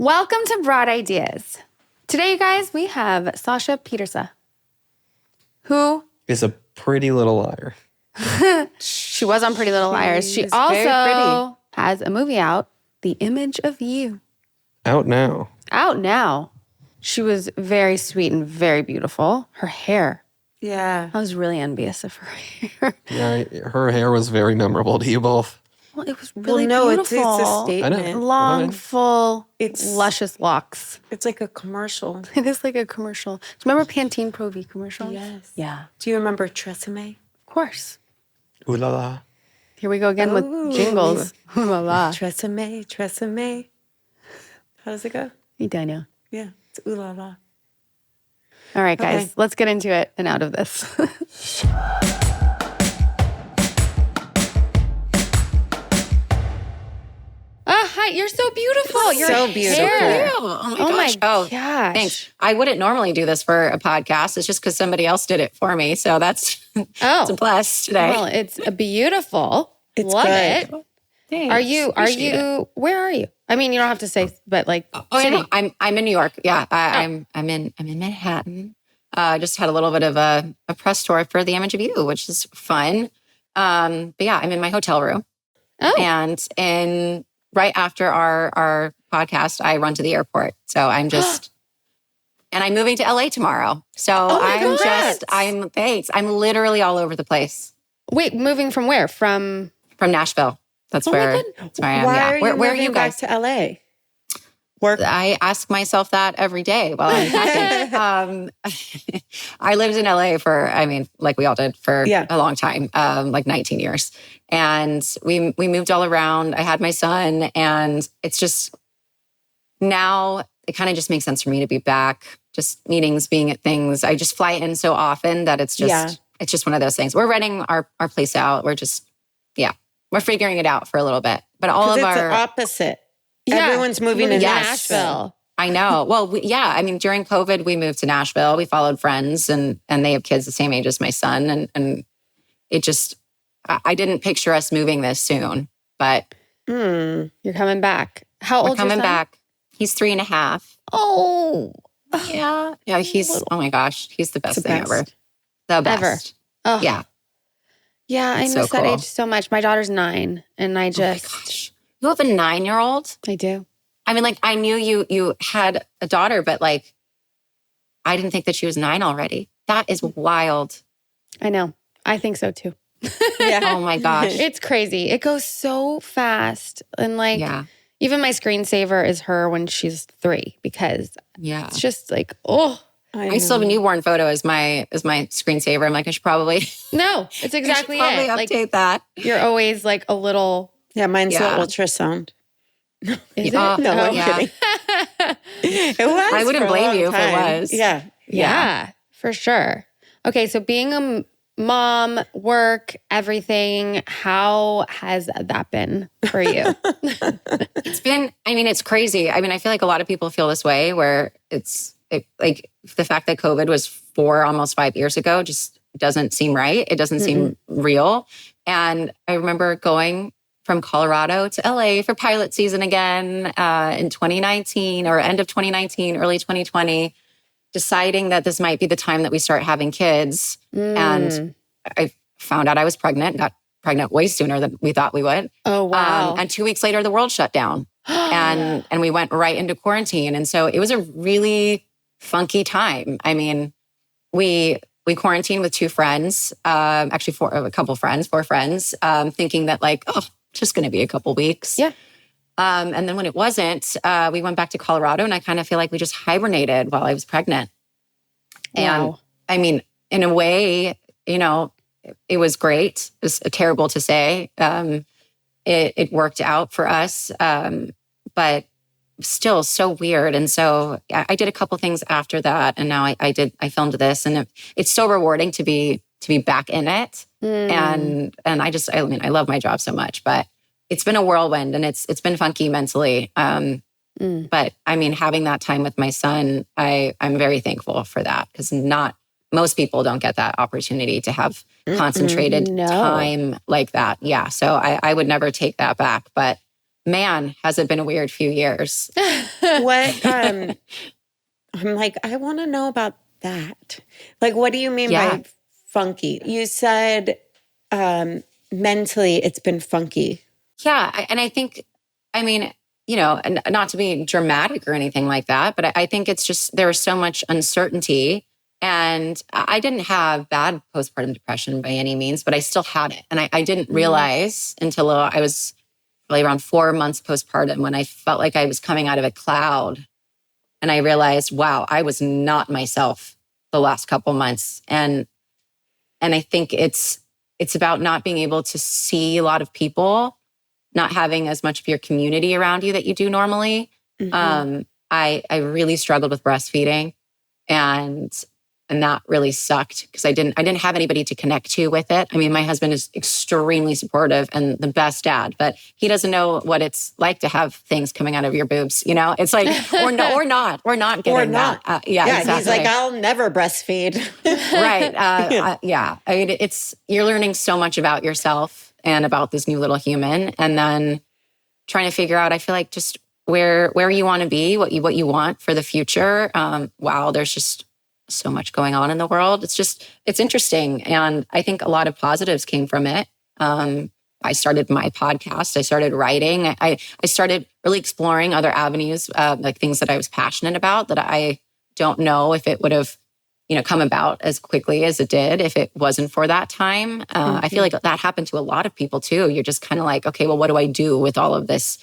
Welcome to Broad Ideas. Today, you guys, we have Sasha Pieterse, who is a pretty little liar. She was on Pretty Little Liars. She also has a movie out, The Image of You. Out now. Out now. She was very sweet and very beautiful. Her hair. Yeah. I was really envious of her hair. Yeah, her hair was very memorable to you both. Well, it was really It's beautiful. a statement. I know. Long, full, It's luscious locks. It's like a commercial. It is like a commercial. Do you remember Pantene Pro V commercials? Yes. Yeah. Do you remember Tresemme? Of course. Ooh la la. Here we go again with jingles. Ooh la la. Tresemme, Tresemme. How does it go? I know. Yeah, it's ooh la la. All right, guys, Okay. let's get into it and out of this. Hi, you're so beautiful. Your So beautiful. hair. Oh my gosh. Gosh. Thanks. I wouldn't normally do this for a podcast. It's just because somebody else did it for me. So that's it's a plus today. Well, it's beautiful. It's Love good. it. Thanks. Are you, Appreciate it. where are you? I mean, you don't have to say, but like, Oh, I city. know. I'm in New York. Yeah, I'm in Manhattan. Just had a little bit of a press tour for The Image of You, which is fun. But yeah, I'm in my hotel room. Oh. And right after our podcast, I run to the airport. So I'm just, and I'm moving to LA tomorrow. So thanks. I'm literally all over the place. Wait, moving from where? From Nashville. That's where I am. Why Yeah. are you Where are moving you guys? back to LA? Work. I ask myself that every day while I'm packing. I lived in LA like we all did for a long time, like 19 years. And we moved all around. I had my son, and it's just now it kind of just makes sense for me to be back, just meetings, being at things. I just fly in so often that it's just one of those things. We're renting our place out. We're figuring it out for a little bit. But all of it's our the opposite. Everyone's moving to Nashville. I know. Well, during COVID, we moved to Nashville. We followed friends, and they have kids the same age as my son. And it just, I didn't picture us moving this soon, but. You're coming back. How old are you? Coming back. He's 3.5. Oh. Yeah. Yeah, oh my gosh, he's the best thing ever. The best. Oh. Yeah. Yeah, I miss that age so much. My daughter's 9, and I just. Oh my gosh. You have a 9-year-old? I do. I mean, like, I knew you had a daughter, but like, I didn't think that she was 9 already. That is wild. I know. I think so too. Oh my gosh. It's crazy. It goes so fast. And like, even my screensaver is her when she's 3 because it's just like, I still have a newborn photo as my screensaver. I'm like, I should probably. No, it's exactly probably it. Update that. You're always like a little. Yeah, mine's the ultrasound. Is it? No, I'm kidding. It was. I wouldn't for a blame long you if it time. was. Yeah, for sure. Okay, so being a mom, work, everything, how has that been for you? It's crazy. I mean, I feel like a lot of people feel this way where like the fact that COVID was 4, almost 5 years ago just doesn't seem right. It doesn't seem real. And I remember going from Colorado to LA for pilot season again in 2019 or end of 2019, early 2020, deciding that this might be the time that we start having kids. And I found out I was pregnant, got pregnant way sooner than we thought we would. Oh, wow. And 2 weeks later, the world shut down and we went right into quarantine. And so it was a really funky time. I mean, we quarantined with 2 friends, actually 4 friends, thinking that like, just going to be a couple weeks. Yeah. And then when it wasn't, we went back to Colorado, and I kind of feel like we just hibernated while I was pregnant. Wow. And I mean, in a way, it was great. It was terrible to say. It worked out for us, but still so weird. And so I did a couple things after that, and now I filmed this, and it's so rewarding to be back in it. And I love my job so much, but it's been a whirlwind, and it's been funky mentally. But I mean, having that time with my son, I'm very thankful for that, because most people don't get that opportunity to have concentrated time like that. Yeah. So I would never take that back, but man, has it been a weird few years. What, I'm like, I want to know about that. Like, what do you mean by funky? You said mentally it's been funky. Yeah. And I think, I mean, you know, and not to be dramatic or anything like that, but I think it's just, there was so much uncertainty. And I didn't have bad postpartum depression by any means, but I still had it. And I didn't realize until I was really around 4 months postpartum when I felt like I was coming out of a cloud. And I realized, wow, I was not myself the last couple months. And I think it's about not being able to see a lot of people, not having as much of your community around you that you do normally. I really struggled with breastfeeding, and that really sucked because I didn't have anybody to connect to with it. I mean, my husband is extremely supportive and the best dad, but he doesn't know what it's like to have things coming out of your boobs. You know, it's like, or not getting that. Exactly. He's like, I'll never breastfeed. Right. Yeah. I mean, you're learning so much about yourself and about this new little human, and then trying to figure out, I feel like, just where you want to be, what you want for the future. Wow, there's just so much going on in the world. It's interesting. And I think a lot of positives came from it. I started my podcast. I started writing. I started really exploring other avenues, like things that I was passionate about that I don't know if it would have, you know, come about as quickly as it did if it wasn't for that time. I feel like that happened to a lot of people too. You're just kind of like, okay, well, what do I do with all of this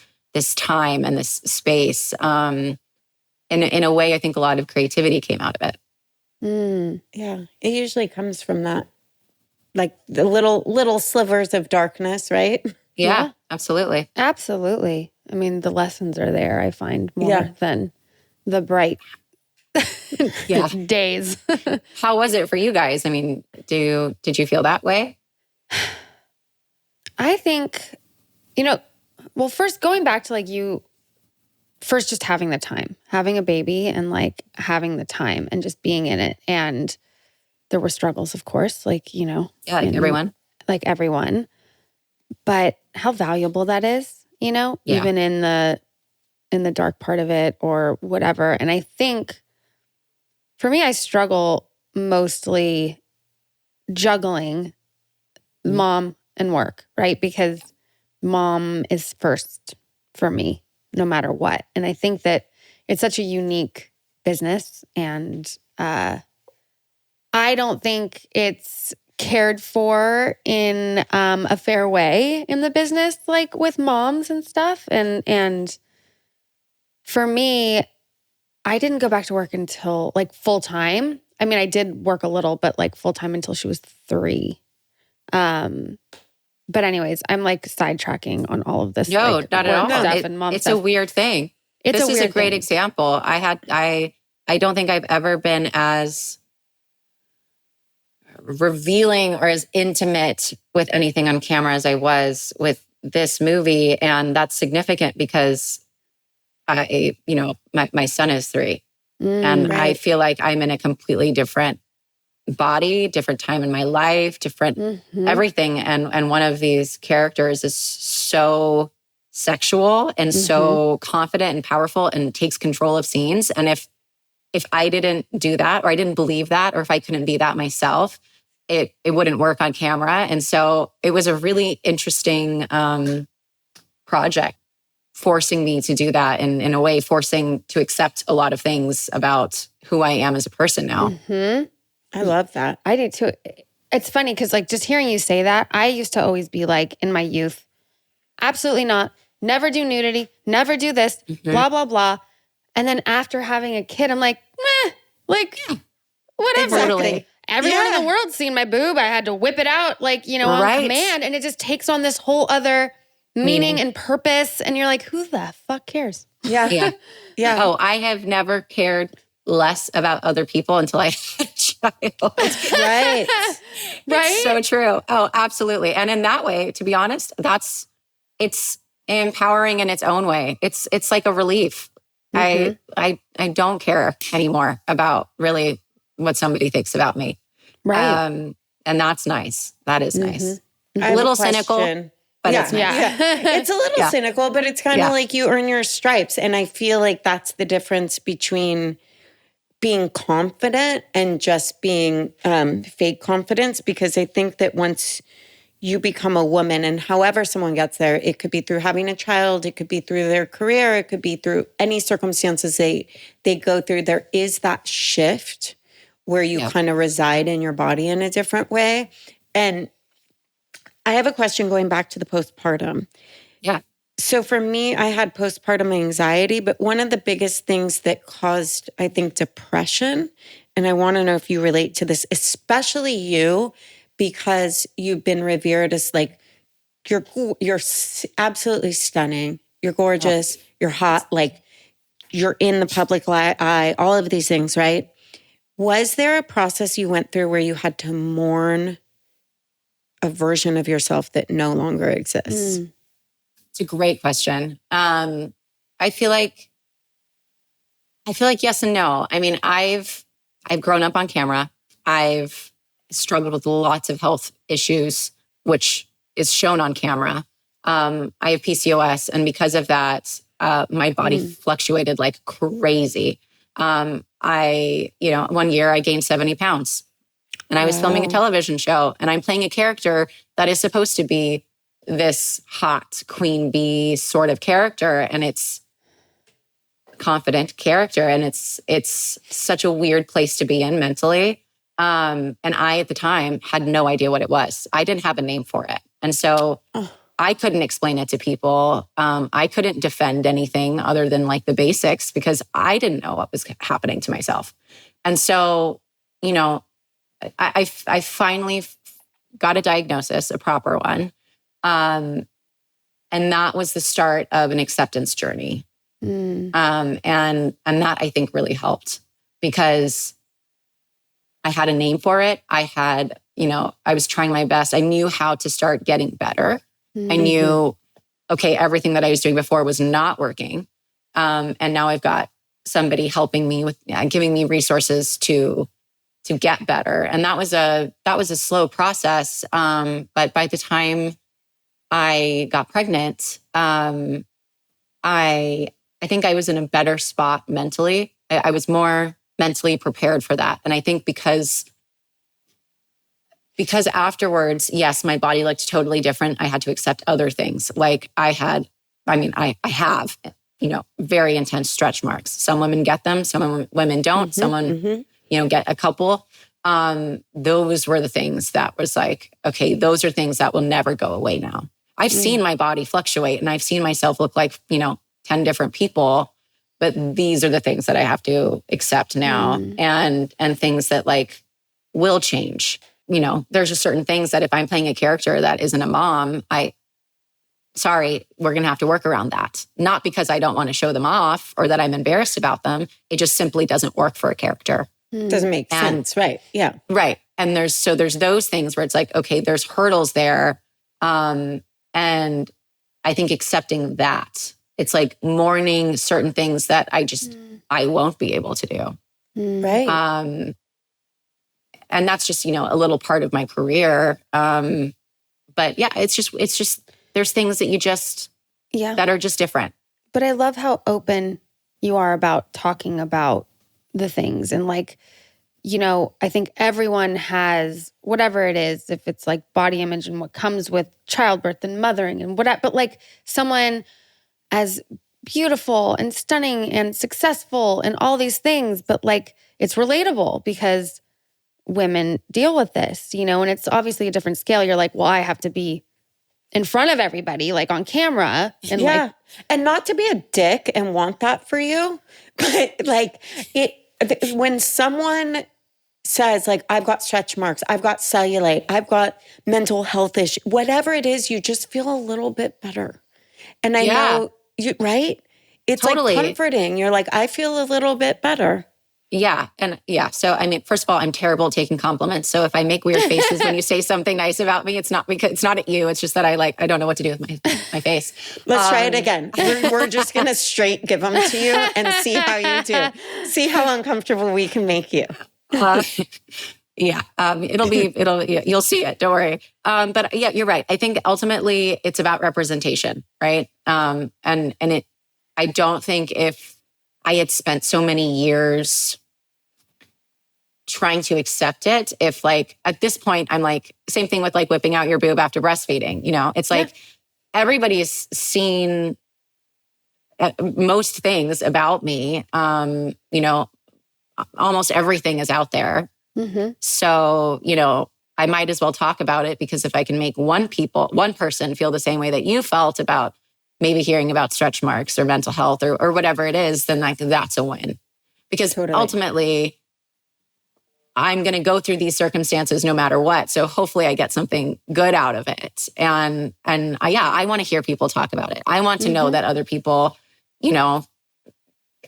time and this space? In a way, I think a lot of creativity came out of it. Yeah, it usually comes from that, like the little slivers of darkness, right? Yeah, absolutely. Absolutely. I mean, the lessons are there, I find, more than the bright days. How was it for you guys? I mean, did you feel that way? I think, you know, well, first going back to like you, first just having the time, having a baby and like having the time and just being in it. And there were struggles, of course, like, you know. Yeah, like everyone. Like everyone. But how valuable that is, you know, even in the dark part of it or whatever. And I think for me, I struggle mostly juggling mom and work, right? Because mom is first for me, no matter what. And I think that it's such a unique business, and I don't think it's cared for in a fair way in the business, like with moms and stuff. And for me, I didn't go back to work until like full time. I mean, I did work a little, but like full time until she was 3. But anyways, I'm like sidetracking on all of this. No, like, not at all. Stuff and mom it's stuff. a weird thing. This is a great example. I don't think I've ever been as revealing or as intimate with anything on camera as I was with this movie. And that's significant because my son is 3 and I feel like I'm in a completely different body, different time in my life, different everything. And one of these characters is so sexual and so confident and powerful and takes control of scenes. And if I didn't do that, or I didn't believe that, or if I couldn't be that myself, it wouldn't work on camera. And so it was a really interesting project, forcing me to do that, and in a way forcing to accept a lot of things about who I am as a person now. I love that. I do too. It's funny because like just hearing you say that, I used to always be like in my youth, absolutely not, never do nudity, never do this, blah, blah, blah. And then after having a kid, I'm like, whatever. Exactly. Everyone in the world's seen my boob. I had to whip it out like, you know, on command. And it just takes on this whole other meaning and purpose. And you're like, who the fuck cares? Yeah. Oh, I have never cared less about other people until I had a child. Right. It's so true. Oh, absolutely. And in that way, to be honest, it's empowering in its own way. It's like a relief. I don't care anymore about really what somebody thinks about me. Right. And that's nice. That is nice. I have A little question. cynical. but it's nice. It's a little cynical, but it's kind of like you earn your stripes. And I feel like that's the difference between being confident and just being fake confidence, because I think that once you become a woman, and however someone gets there, it could be through having a child, it could be through their career, it could be through any circumstances they go through, there is that shift where you kind of reside in your body in a different way. And I have a question going back to the postpartum. Yeah. So for me, I had postpartum anxiety, but one of the biggest things that caused, I think, depression, and I want to know if you relate to this, especially you, because you've been revered as like, you're absolutely stunning. You're gorgeous. You're hot. Like, you're in the public eye, all of these things, right? Was there a process you went through where you had to mourn a version of yourself that no longer exists? It's a great question. I feel like yes and no. I mean, I've grown up on camera. I've struggled with lots of health issues, which is shown on camera. I have PCOS, and because of that, my body fluctuated like crazy. One year I gained 70 pounds, and I was filming a television show, and I'm playing a character that is supposed to be this hot queen bee sort of character, and it's confident character, and it's such a weird place to be in mentally. And I, at the time, had no idea what it was. I didn't have a name for it. And so I couldn't explain it to people. I couldn't defend anything other than like the basics, because I didn't know what was happening to myself. And so, I finally got a diagnosis, a proper one. And that was the start of an acceptance journey. And that, I think, really helped, because I had a name for it. I was trying my best. I knew how to start getting better. I knew, okay, everything that I was doing before was not working. And now I've got somebody helping me with giving me resources to get better. And that was a slow process. But by the time I got pregnant, I think I was in a better spot mentally. I was more mentally prepared for that. And I think because afterwards, yes, my body looked totally different. I had to accept other things. Like I have, very intense stretch marks. Some women get them, some women don't. Someone, get a couple. Those were the things that was like, okay, those are things that will never go away now. I've seen my body fluctuate, and I've seen myself look like, 10 different people. But these are the things that I have to accept now, and things that like will change. There's just certain things that if I'm playing a character that isn't a mom, we're going to have to work around that. Not because I don't want to show them off or that I'm embarrassed about them. It just simply doesn't work for a character. Doesn't make sense, right? Yeah. Right. And there's those things where it's like, okay, there's hurdles there. And I think accepting that. It's like mourning certain things that I won't be able to do. Right. And that's just, a little part of my career. But yeah, it's just, there's things that that are just different. But I love how open you are about talking about the things. And like, I think everyone has whatever it is, if it's like body image and what comes with childbirth and mothering and whatever, but like someone as beautiful and stunning and successful and all these things, but like it's relatable because women deal with this, and it's obviously a different scale. You're like, well, I have to be in front of everybody, like on camera. And and not to be a dick and want that for you, but like when someone says like, I've got stretch marks, I've got cellulite, I've got mental health issues, whatever it is, you just feel a little bit better. And I know you, right? It's totally like comforting. You're like, I feel a little bit better. Yeah. And so, I mean, first of all, I'm terrible at taking compliments. So if I make weird faces when you say something nice about me, it's not at you. It's just that I don't know what to do with my face. Let's try it again. We're just going to straight give them to you and see how you do. See how uncomfortable we can make you. Yeah. You'll see it. Don't worry. But yeah, you're right. I think ultimately it's about representation, right? I don't think if I had spent so many years trying to accept it, if like at this point, I'm like, same thing with like whipping out your boob after breastfeeding, it's like everybody's seen most things about me. Almost everything is out there. Mm-hmm. So, I might as well talk about it, because if I can make one person feel the same way that you felt about maybe hearing about stretch marks or mental health or whatever it is, then like that's a win. Because ultimately I'm going to go through these circumstances no matter what. So hopefully I get something good out of it. And I want to hear people talk about it. I want to know that other people,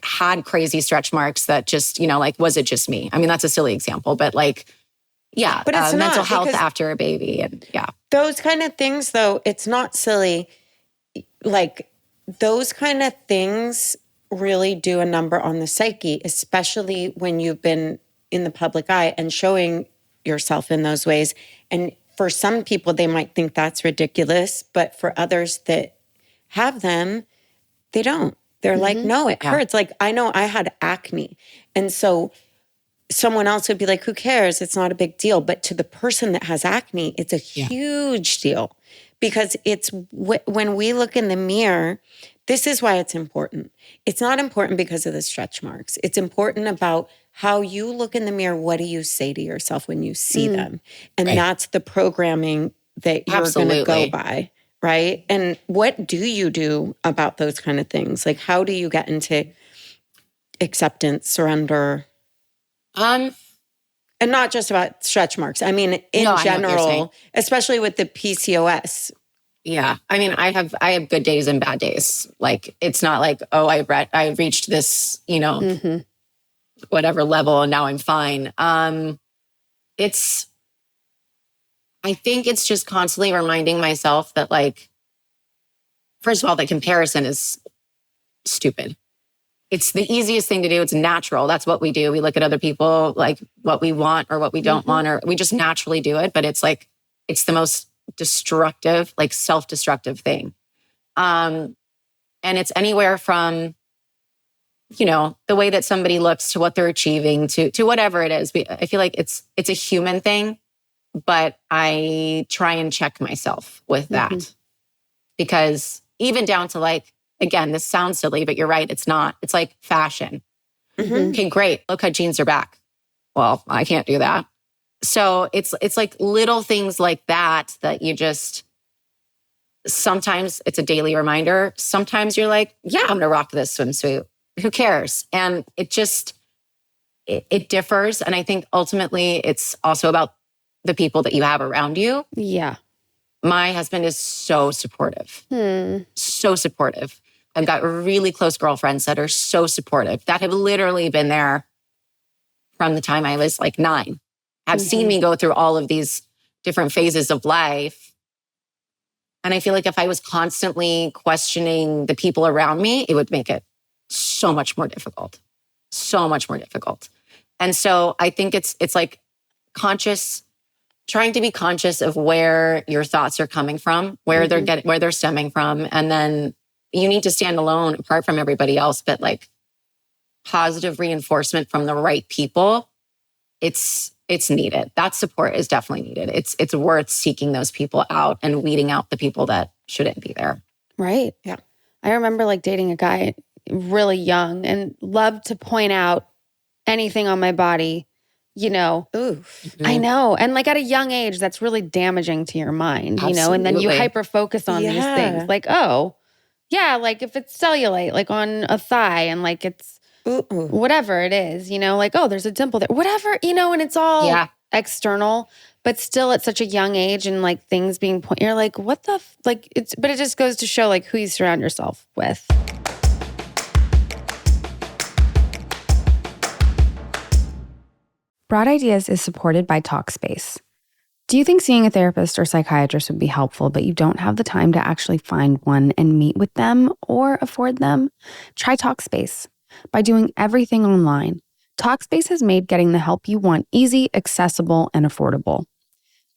had crazy stretch marks that just, like, was it just me? I mean, that's a silly example, but like, yeah, but it's mental health after a baby. And yeah. Those kind of things though, it's not silly. Like those kind of things really do a number on the psyche, especially when you've been in the public eye and showing yourself in those ways. And for some people, they might think that's ridiculous, but for others that have them, they don't. They're like, no, it hurts. Like, I know I had acne. And so someone else would be like, who cares? It's not a big deal. But to the person that has acne, it's a huge deal, because it's when we look in the mirror, this is why it's important. It's not important because of the stretch marks. It's important about how you look in the mirror. What do you say to yourself when you see them? And that's the programming that you're going to go by. Right. And what do you do about those kind of things? Like, how do you get into acceptance, surrender? And not just about stretch marks. I mean, in general, especially with the PCOS. Yeah. I mean, I have good days and bad days. Like, it's not like, oh, I reached this, whatever level and now I'm fine. I think it's just constantly reminding myself that, like, first of all, the comparison is stupid. It's the easiest thing to do. It's natural. That's what we do. We look at other people, like what we want or what we don't want, or we just naturally do it. But it's like, it's the most destructive, like self-destructive thing. And it's anywhere from, the way that somebody looks to what they're achieving to whatever it is. I feel like it's a human thing. But I try and check myself with that, because even down to, like, again, this sounds silly, but you're right. It's not. It's like fashion. Okay, great. Look how jeans are back. Well, I can't do that. So it's like little things like that you just, sometimes it's a daily reminder. Sometimes you're like, yeah, I'm going to rock this swimsuit. Who cares? And it just, it differs. And I think ultimately it's also about the people that you have around you. Yeah. My husband is so supportive. So supportive. I've got really close girlfriends that are so supportive, that have literally been there from the time I was like 9. Have seen me go through all of these different phases of life. And I feel like if I was constantly questioning the people around me, it would make it so much more difficult. So much more difficult. And so I think it's like trying to be conscious of where your thoughts are coming from, where they're stemming from. And then you need to stand alone apart from everybody else, but like positive reinforcement from the right people, it's needed. That support is definitely needed. It's worth seeking those people out and weeding out the people that shouldn't be there. Right. Yeah. I remember like dating a guy really young and loved to point out anything on my body. I know. And like at a young age, that's really damaging to your mind, and then you hyper focus on these things like, oh, yeah, like if it's cellulite, like on a thigh and like it's whatever it is, like, oh, there's a dimple there, whatever, and it's all external, but still at such a young age and like things being you're like, what the, but it just goes to show like who you surround yourself with. Broad Ideas is supported by Talkspace. Do you think seeing a therapist or psychiatrist would be helpful, but you don't have the time to actually find one and meet with them or afford them? Try Talkspace. By doing everything online, Talkspace has made getting the help you want easy, accessible, and affordable.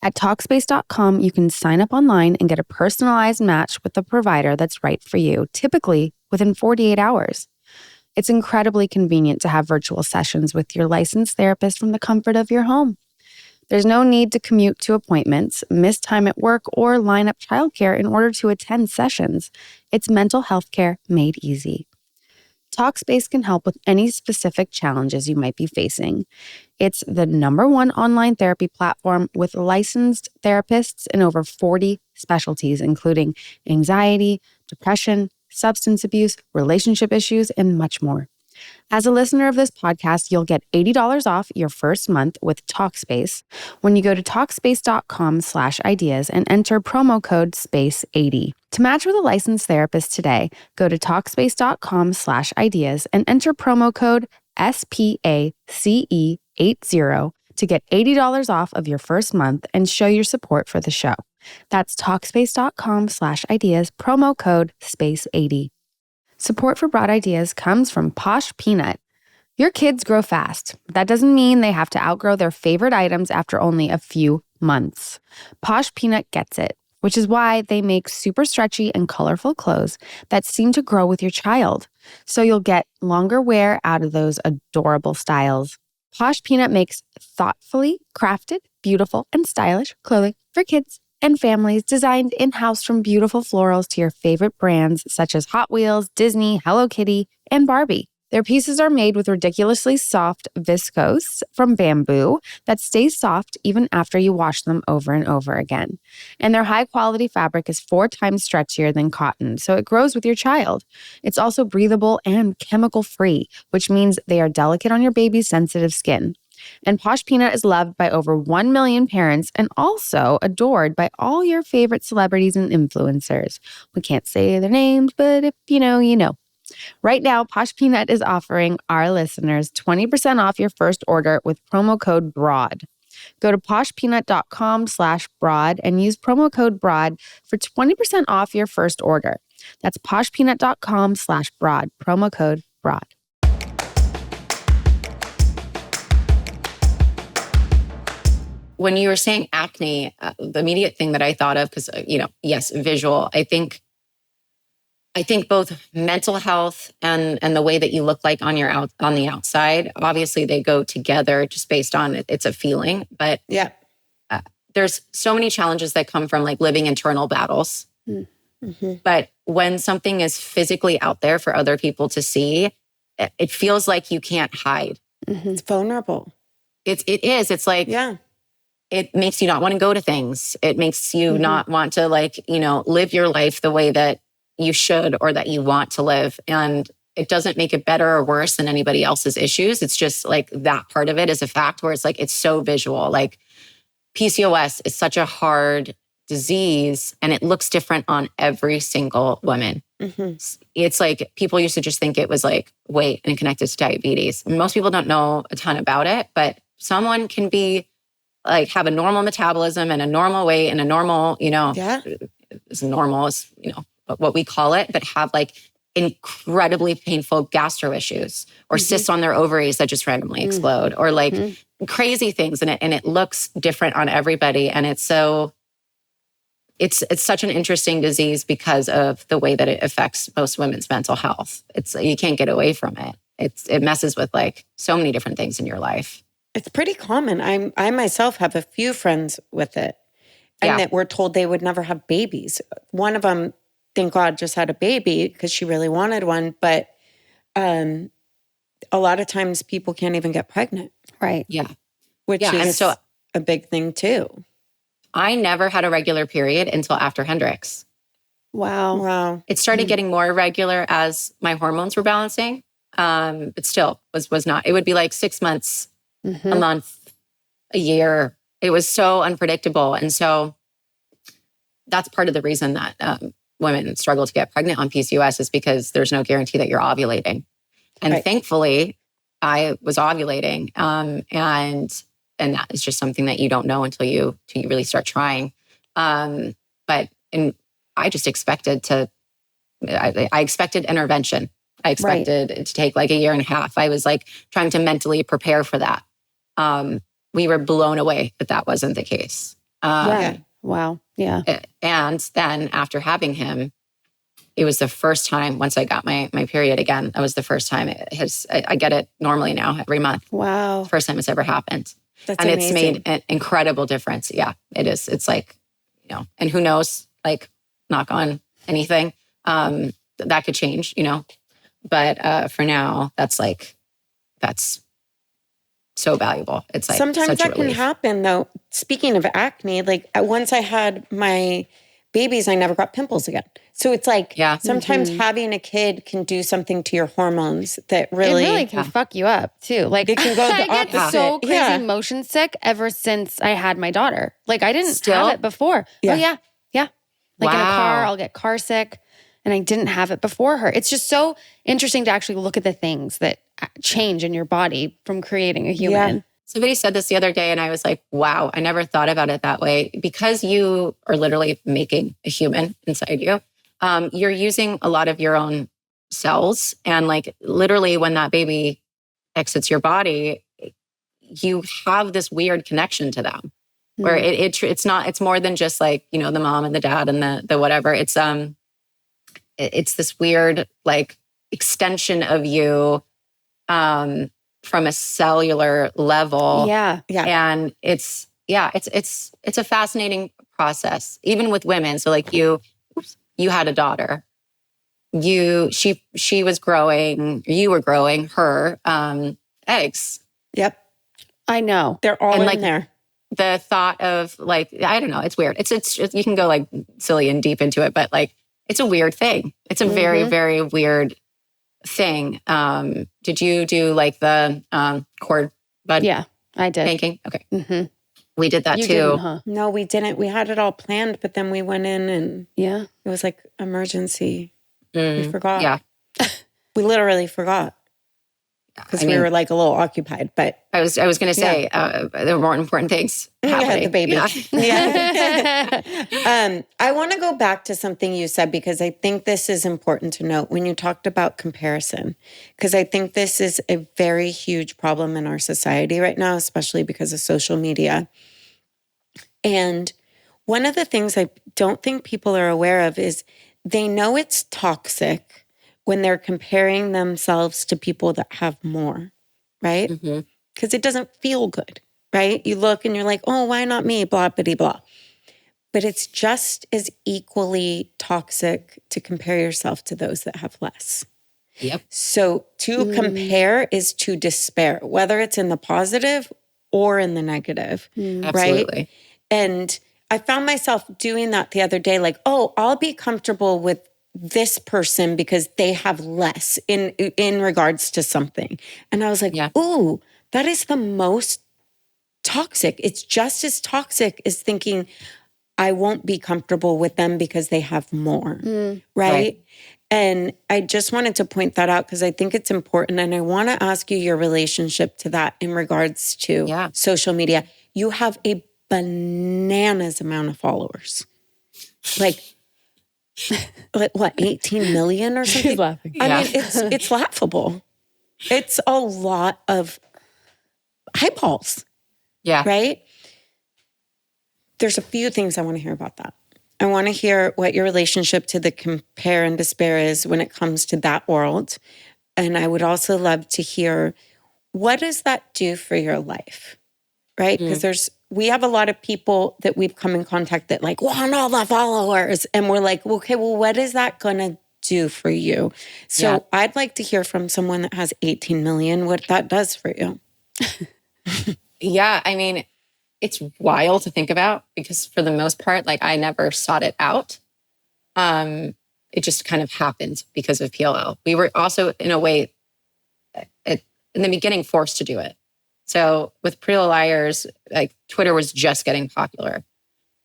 At Talkspace.com, you can sign up online and get a personalized match with the provider that's right for you, typically within 48 hours. It's incredibly convenient to have virtual sessions with your licensed therapist from the comfort of your home. There's no need to commute to appointments, miss time at work, or line up childcare in order to attend sessions. It's mental health care made easy. Talkspace can help with any specific challenges you might be facing. It's the #1 online therapy platform with licensed therapists in over 40 specialties, including anxiety, depression, substance abuse, relationship issues, and much more. As a listener of this podcast, you'll get $80 off your first month with Talkspace when you go to Talkspace.com/ideas and enter promo code SPACE80. To match with a licensed therapist today, go to Talkspace.com/ideas and enter promo code SPACE80 to get $80 off of your first month and show your support for the show. That's Talkspace.com/ideas, promo code SPACE80. Support for Broad Ideas comes from Posh Peanut. Your kids grow fast, but that doesn't mean they have to outgrow their favorite items after only a few months. Posh Peanut gets it, which is why they make super stretchy and colorful clothes that seem to grow with your child. So you'll get longer wear out of those adorable styles. Posh Peanut makes thoughtfully crafted, beautiful, and stylish clothing for kids and families designed in-house from beautiful florals to your favorite brands such as Hot Wheels, Disney, Hello Kitty, and Barbie. Their pieces are made with ridiculously soft viscose from bamboo that stays soft even after you wash them over and over again. And their high-quality fabric is 4 times stretchier than cotton, so it grows with your child. It's also breathable and chemical-free, which means they are delicate on your baby's sensitive skin. And Posh Peanut is loved by over 1 million parents and also adored by all your favorite celebrities and influencers. We can't say their names, but if you know, you know. Right now, Posh Peanut is offering our listeners 20% off your first order with promo code BROAD. Go to poshpeanut.com/broad and use promo code BROAD for 20% off your first order. That's poshpeanut.com/broad, promo code BROAD. When you were saying acne, the immediate thing that I thought of, because, yes, visual, I think both mental health and the way that you look like on the outside, obviously they go together just based on it's a feeling. But yeah, there's so many challenges that come from like living internal battles. Mm-hmm. But when something is physically out there for other people to see, it feels like you can't hide. Mm-hmm. It's vulnerable. It is. It's like, yeah. It makes you not want to go to things. It makes you not want to live your life the way that you should or that you want to live. And it doesn't make it better or worse than anybody else's issues. It's just like that part of it is a fact where it's like, it's so visual. Like PCOS is such a hard disease and it looks different on every single woman. Mm-hmm. It's like people used to just think it was like weight and connected to diabetes. Most people don't know a ton about it, but someone can be like have a normal metabolism and a normal weight and a normal, as normal as, what we call it, but have like incredibly painful gastro issues or cysts on their ovaries that just randomly explode or like crazy things. And it looks different on everybody. And it's such an interesting disease because of the way that it affects most women's mental health. You can't get away from it. It messes with like so many different things in your life. It's pretty common. I myself have a few friends with it and that were told they would never have babies. One of them, thank God, just had a baby because she really wanted one. But a lot of times people can't even get pregnant. Right. Yeah. Which is a big thing too. I never had a regular period until after Hendrix. Wow. It started getting more irregular as my hormones were balancing. But still was not. It would be like 6 months, a month, a year. It was so unpredictable. And so that's part of the reason that women struggle to get pregnant on PCOS is because there's no guarantee that you're ovulating. And thankfully, I was ovulating. And that is just something that you don't know until you really start trying. But I just expected I expected intervention. I expected it to take like a year and a half. I was like trying to mentally prepare for that. We were blown away that wasn't the case. Wow. Yeah. And then after having him, it was the first time, once I got my period again, that was the first time I get it normally now every month. Wow. First time it's ever happened. That's and amazing. It's made an incredible difference. Yeah, it is. It's like, and who knows, like knock on anything, that could change, but for now, that's so valuable. It's like sometimes that can happen though. Speaking of acne, like once I had my babies, I never got pimples again. So it's like sometimes having a kid can do something to your hormones that really... It really can fuck you up too. Like it can go the I get so crazy motion sick ever since I had my daughter. Like I didn't have it before. Yeah. Oh yeah. Yeah. Like in a car, I'll get car sick and I didn't have it before her. It's just so interesting to actually look at the things that change in your body from creating a human. Yeah. Somebody said this the other day and I was like, wow, I never thought about it that way. Because you are literally making a human inside you, you're using a lot of your own cells. And like literally when that baby exits your body, you have this weird connection to them where it's more than just like, the mom and the dad and the whatever. It's this weird like extension of you, from a cellular level. Yeah. And it's a fascinating process, even with women. So like you had a daughter, she was growing, you were growing her, eggs. Yep. I know. They're all and in there. The thought of like, I don't know, it's weird. It's you can go like silly and deep into it, but like, it's a weird thing. It's a very, very weird thing. Did you do like the cord bud? Yeah, I did. Banking? Okay. Mm-hmm. We did that you too. Didn't, huh? No, we didn't. We had it all planned, but then we went in and it was like emergency. We forgot. Yeah. We literally forgot. Because we were like a little occupied, but I was going to say there were more important things happening. The baby. Yeah. I want to go back to something you said because I think this is important to note when you talked about comparison, because I think this is a very huge problem in our society right now, especially because of social media. And one of the things I don't think people are aware of is they know it's toxic when they're comparing themselves to people that have more, right? Because it doesn't feel good, right? You look and you're like, oh, why not me? Blah, blah, blah. But it's just as equally toxic to compare yourself to those that have less. Yep. So to compare is to despair, whether it's in the positive or in the negative, right? Absolutely. And I found myself doing that the other day, like, oh, I'll be comfortable with this person because they have less in regards to something. And I was like, ooh, that is the most toxic. It's just as toxic as thinking I won't be comfortable with them because they have more, right? And I just wanted to point that out because I think it's important. And I want to ask you your relationship to that in regards to social media. You have a bananas amount of followers. Like what, 18 million or something? She's laughing. I mean, it's laughable. It's a lot of eyeballs. Yeah. Right? There's a few things I want to hear about that. I want to hear what your relationship to the compare and despair is when it comes to that world. And I would also love to hear, what does that do for your life? Right? Because we have a lot of people that we've come in contact that like want all the followers. And we're like, okay, well, what is that going to do for you? So I'd like to hear from someone that has 18 million, what that does for you. Yeah. I mean, it's wild to think about because for the most part, like I never sought it out. It just kind of happened because of PLL. We were also in a way in the beginning forced to do it. So with Pretty Little Liars, like Twitter was just getting popular.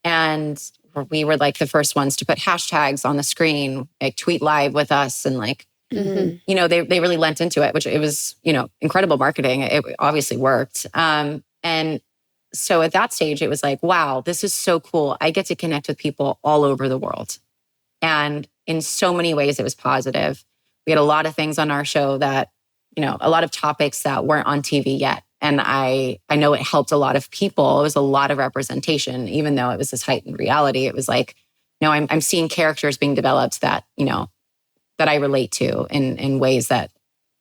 And we were like the first ones to put hashtags on the screen, like tweet live with us. And like, they really lent into it, which it was, incredible marketing. It obviously worked. And so at that stage, it was like, wow, this is so cool. I get to connect with people all over the world. And in so many ways, it was positive. We had a lot of things on our show that, a lot of topics that weren't on TV yet. And I know it helped a lot of people. It was a lot of representation, even though it was this heightened reality. It was like, I'm seeing characters being developed that, that I relate to in ways that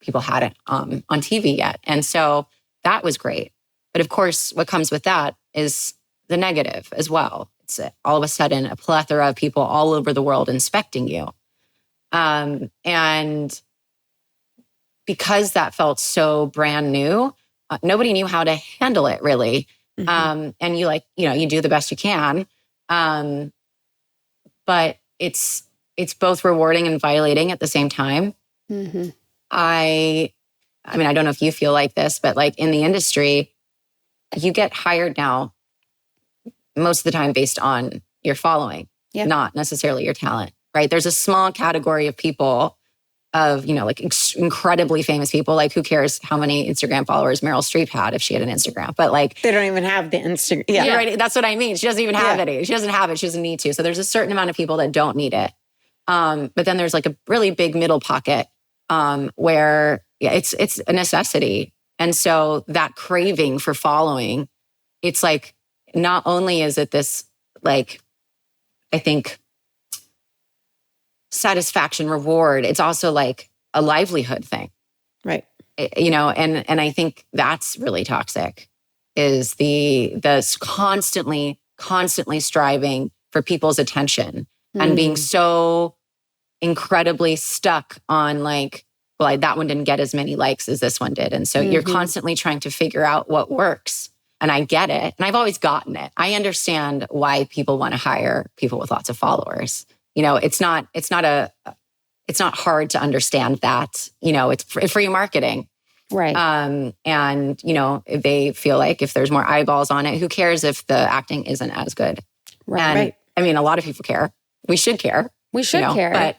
people hadn't on TV yet. And so that was great. But of course, what comes with that is the negative as well. It's all of a sudden a plethora of people all over the world inspecting you. And because that felt so brand new, nobody knew how to handle it really. Mm-hmm. And you do the best you can. But it's both rewarding and violating at the same time. Mm-hmm. I don't know if you feel like this, but like in the industry, you get hired now most of the time based on your following, not necessarily your talent, right? There's a small category of people of, incredibly famous people. Like, who cares how many Instagram followers Meryl Streep had if she had an Instagram? But like, they don't even have the Instagram. Yeah, right. That's what I mean. She doesn't even have it. She doesn't have it. She doesn't need to. So there's a certain amount of people that don't need it. But then there's like a really big middle pocket where it's a necessity. And so that craving for following, it's like, not only is it this, like, I think, satisfaction, reward, it's also like a livelihood thing. Right. And I think that's really toxic, is the constantly striving for people's attention and being so incredibly stuck on like, well, that one didn't get as many likes as this one did. And so you're constantly trying to figure out what works. And I get it. And I've always gotten it. I understand why people want to hire people with lots of followers. It's not hard to understand that, it's free marketing. Right. And if they feel like if there's more eyeballs on it, who cares if the acting isn't as good? Right. And a lot of people care. We should care. We should care.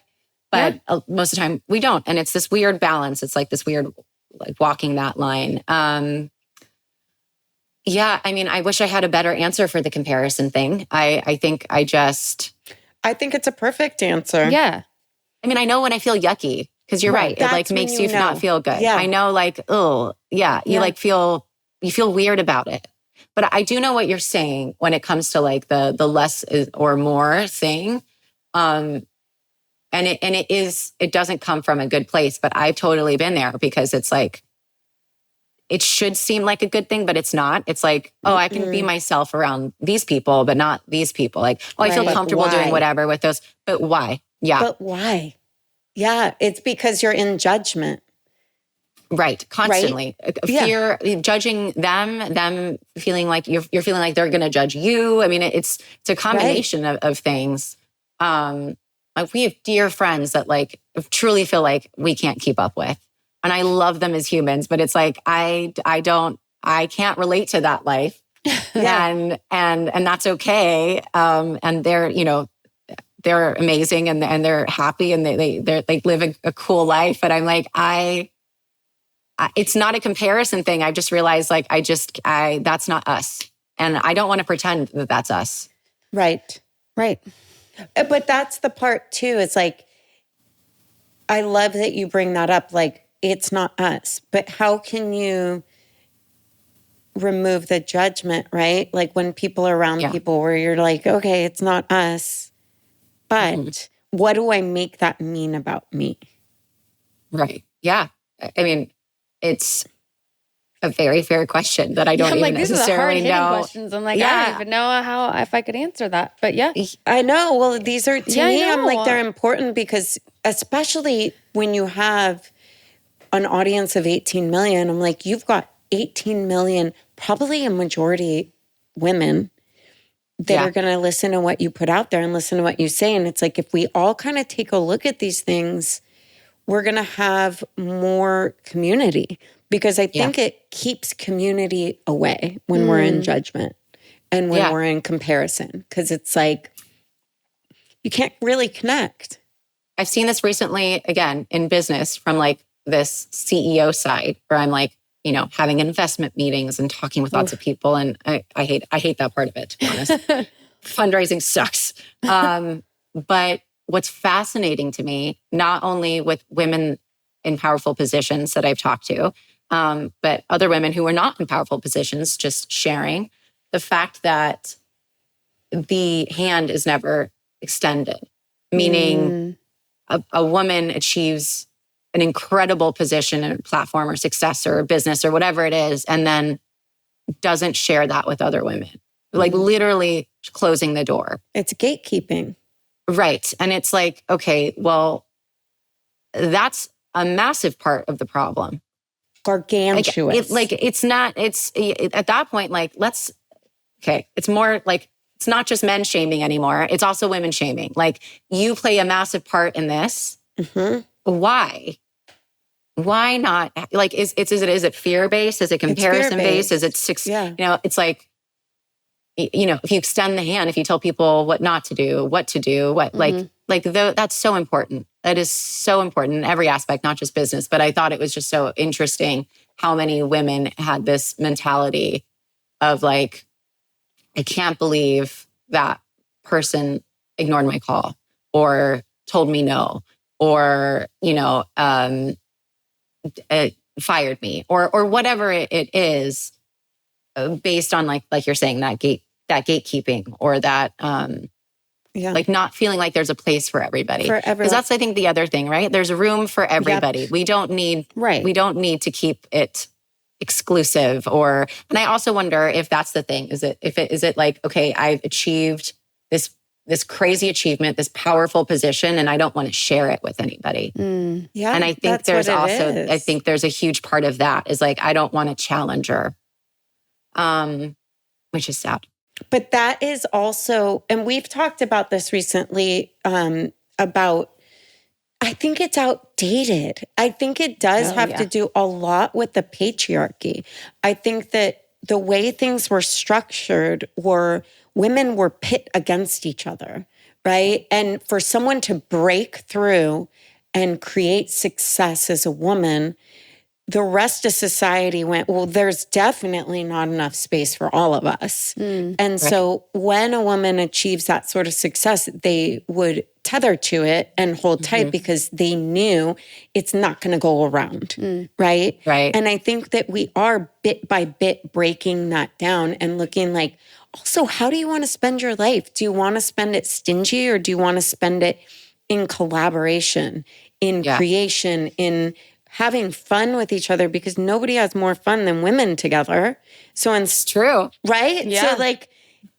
But most of the time we don't. And it's this weird balance. It's like this weird, like, walking that line. I wish I had a better answer for the comparison thing. I think it's a perfect answer. Yeah. I know when I feel yucky, because you're right. It like makes you not feel good. Yeah. I know, like, you like feel weird about it. But I do know what you're saying when it comes to like the less or more thing. And it doesn't come from a good place, but I've totally been there, because it's like, it should seem like a good thing, but it's not. It's like, I can be myself around these people, but not these people. Like, I feel comfortable doing whatever with those. But why? Yeah. But why? Yeah. It's because you're in judgment. Right. Constantly. Right? Fear, judging them feeling like you're feeling like they're going to judge you. It's a combination of things. We have dear friends that like truly feel like we can't keep up with. And I love them as humans, but it's like, I can't relate to that life. and that's okay. And they're amazing and they're happy and they live a cool life. But I'm like, it's not a comparison thing. I just realized like, that's not us. And I don't want to pretend that that's us. Right. Right. But that's the part too. It's like, I love that you bring that up. Like, it's not us, but how can you remove the judgment, right? Like when people are around people where you're like, okay, it's not us, but what do I make that mean about me? Right. Yeah. It's a very fair question that I don't even necessarily know. These are the hard-hitting questions. I'm like, I don't even know if I could answer that, but yeah. I know. Well, these are, to me, I'm like, they're important because especially when you have an audience of 18 million, I'm like, you've got 18 million, probably a majority women that are going to listen to what you put out there and listen to what you say. And it's like, if we all kind of take a look at these things, we're going to have more community, because I think it keeps community away when we're in judgment and when we're in comparison, because it's like, you can't really connect. I've seen this recently, again, in business from like this CEO side where I'm like, having investment meetings and talking with lots of people. And I hate that part of it, to be honest. Fundraising sucks. But what's fascinating to me, not only with women in powerful positions that I've talked to, but other women who are not in powerful positions, just sharing the fact that the hand is never extended, meaning a woman achieves an incredible position and platform or success or business or whatever it is, and then doesn't share that with other women, like literally closing the door. It's gatekeeping. Right. And it's like, okay, well, that's a massive part of the problem. Gargantuous. It's not, at that point, like, it's more like, it's not just men shaming anymore. It's also women shaming. Like, you play a massive part in this. Why? Why not? Like, is it fear-based? Is it comparison-based? Is it it's like, if you extend the hand, if you tell people what not to do, what to do, that's so important. That is so important in every aspect, not just business. But I thought it was just so interesting how many women had this mentality of like, I can't believe that person ignored my call or told me no, or, fired me, or whatever it is, based on like you're saying, that gatekeeping, or that like not feeling like there's a place for everybody. Because that's, I think, the other thing, right? There's room for everybody. Yep. We don't need to keep it exclusive. And I also wonder if that's the thing. Is it like, okay, I've achieved this crazy achievement, this powerful position, and I don't want to share it with anybody. Yeah. And I think there's a huge part of that is like, I don't want a challenger, which is sad. But that is also, and we've talked about this recently, about, I think it's outdated. I think it does have to do a lot with the patriarchy. I think that the way things were structured were women were pit against each other, right? And for someone to break through and create success as a woman, the rest of society went, well, there's definitely not enough space for all of us. And so when a woman achieves that sort of success, they would tether to it and hold tight because they knew it's not going to go around, right? Right. And I think that we are bit by bit breaking that down and looking like, also, how do you want to spend your life? Do you want to spend it stingy, or do you want to spend it in collaboration, in creation, in having fun with each other? Because nobody has more fun than women together. So it's true, right? Yeah. So like,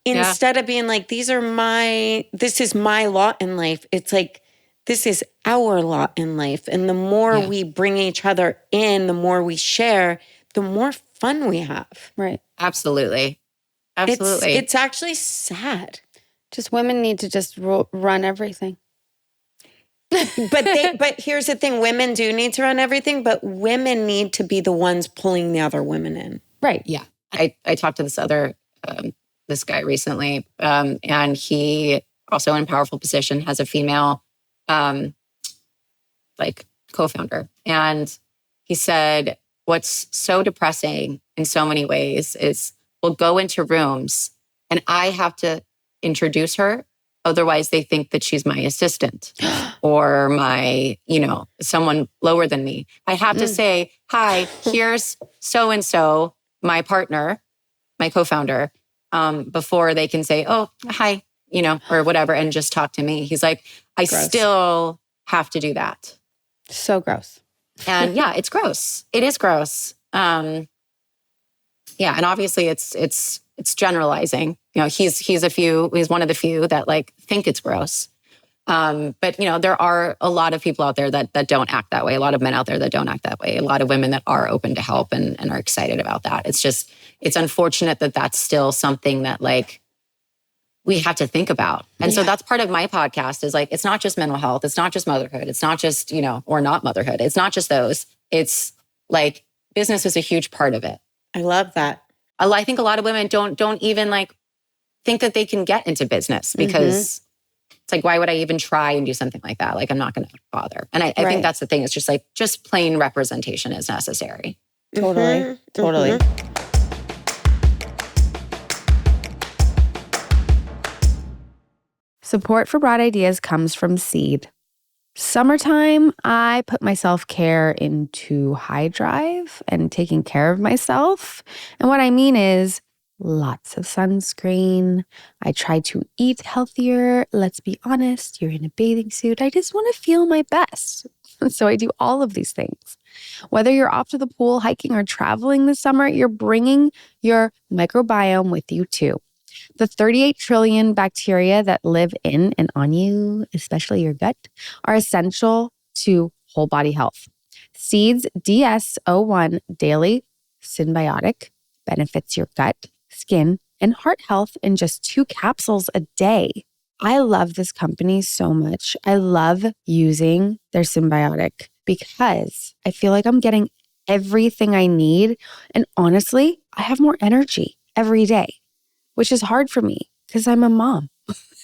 instead of being like, this is my lot in life, it's like, this is our lot in life. And the more we bring each other in, the more we share, the more fun we have. Right. Absolutely. It's actually sad. Just women need to just run everything. But here's the thing. Women do need to run everything, but women need to be the ones pulling the other women in. Right. Yeah. I talked to this guy recently, and he also in a powerful position has a female, co-founder. And he said, what's so depressing in so many ways is we'll go into rooms and I have to introduce her. Otherwise, they think that she's my assistant or my, someone lower than me. I have to say, hi, here's so-and-so, my partner, my co-founder, before they can say, oh, hi, or whatever, and just talk to me. He's like, I still have to do that. So gross. And it's gross. It is gross. And obviously it's generalizing. He's one of the few that think it's gross. But there are a lot of people out there that don't act that way. A lot of men out there that don't act that way. A lot of women that are open to help and are excited about that. It's unfortunate that that's still something that we have to think about. And so that's part of my podcast is it's not just mental health. It's not just motherhood. It's not just, or not motherhood. It's not just those. It's business is a huge part of it. I love that. I think a lot of women don't even think that they can get into business because it's why would I even try and do something like that? I'm not going to bother. And I think that's the thing. It's just plain representation is necessary. Totally. Totally. Support for Broad Ideas comes from Seed. Summertime, I put my self-care into high drive and taking care of myself. And what I mean is lots of sunscreen. I try to eat healthier. Let's be honest, you're in a bathing suit. I just want to feel my best. So I do all of these things. Whether you're off to the pool, hiking, or traveling this summer, you're bringing your microbiome with you too. The 38 trillion bacteria that live in and on you, especially your gut, are essential to whole body health. Seed's DS-01 Daily Symbiotic benefits your gut, skin, and heart health in just 2 capsules a day. I love this company so much. I love using their Symbiotic because I feel like I'm getting everything I need. And honestly, I have more energy every day, which is hard for me because I'm a mom.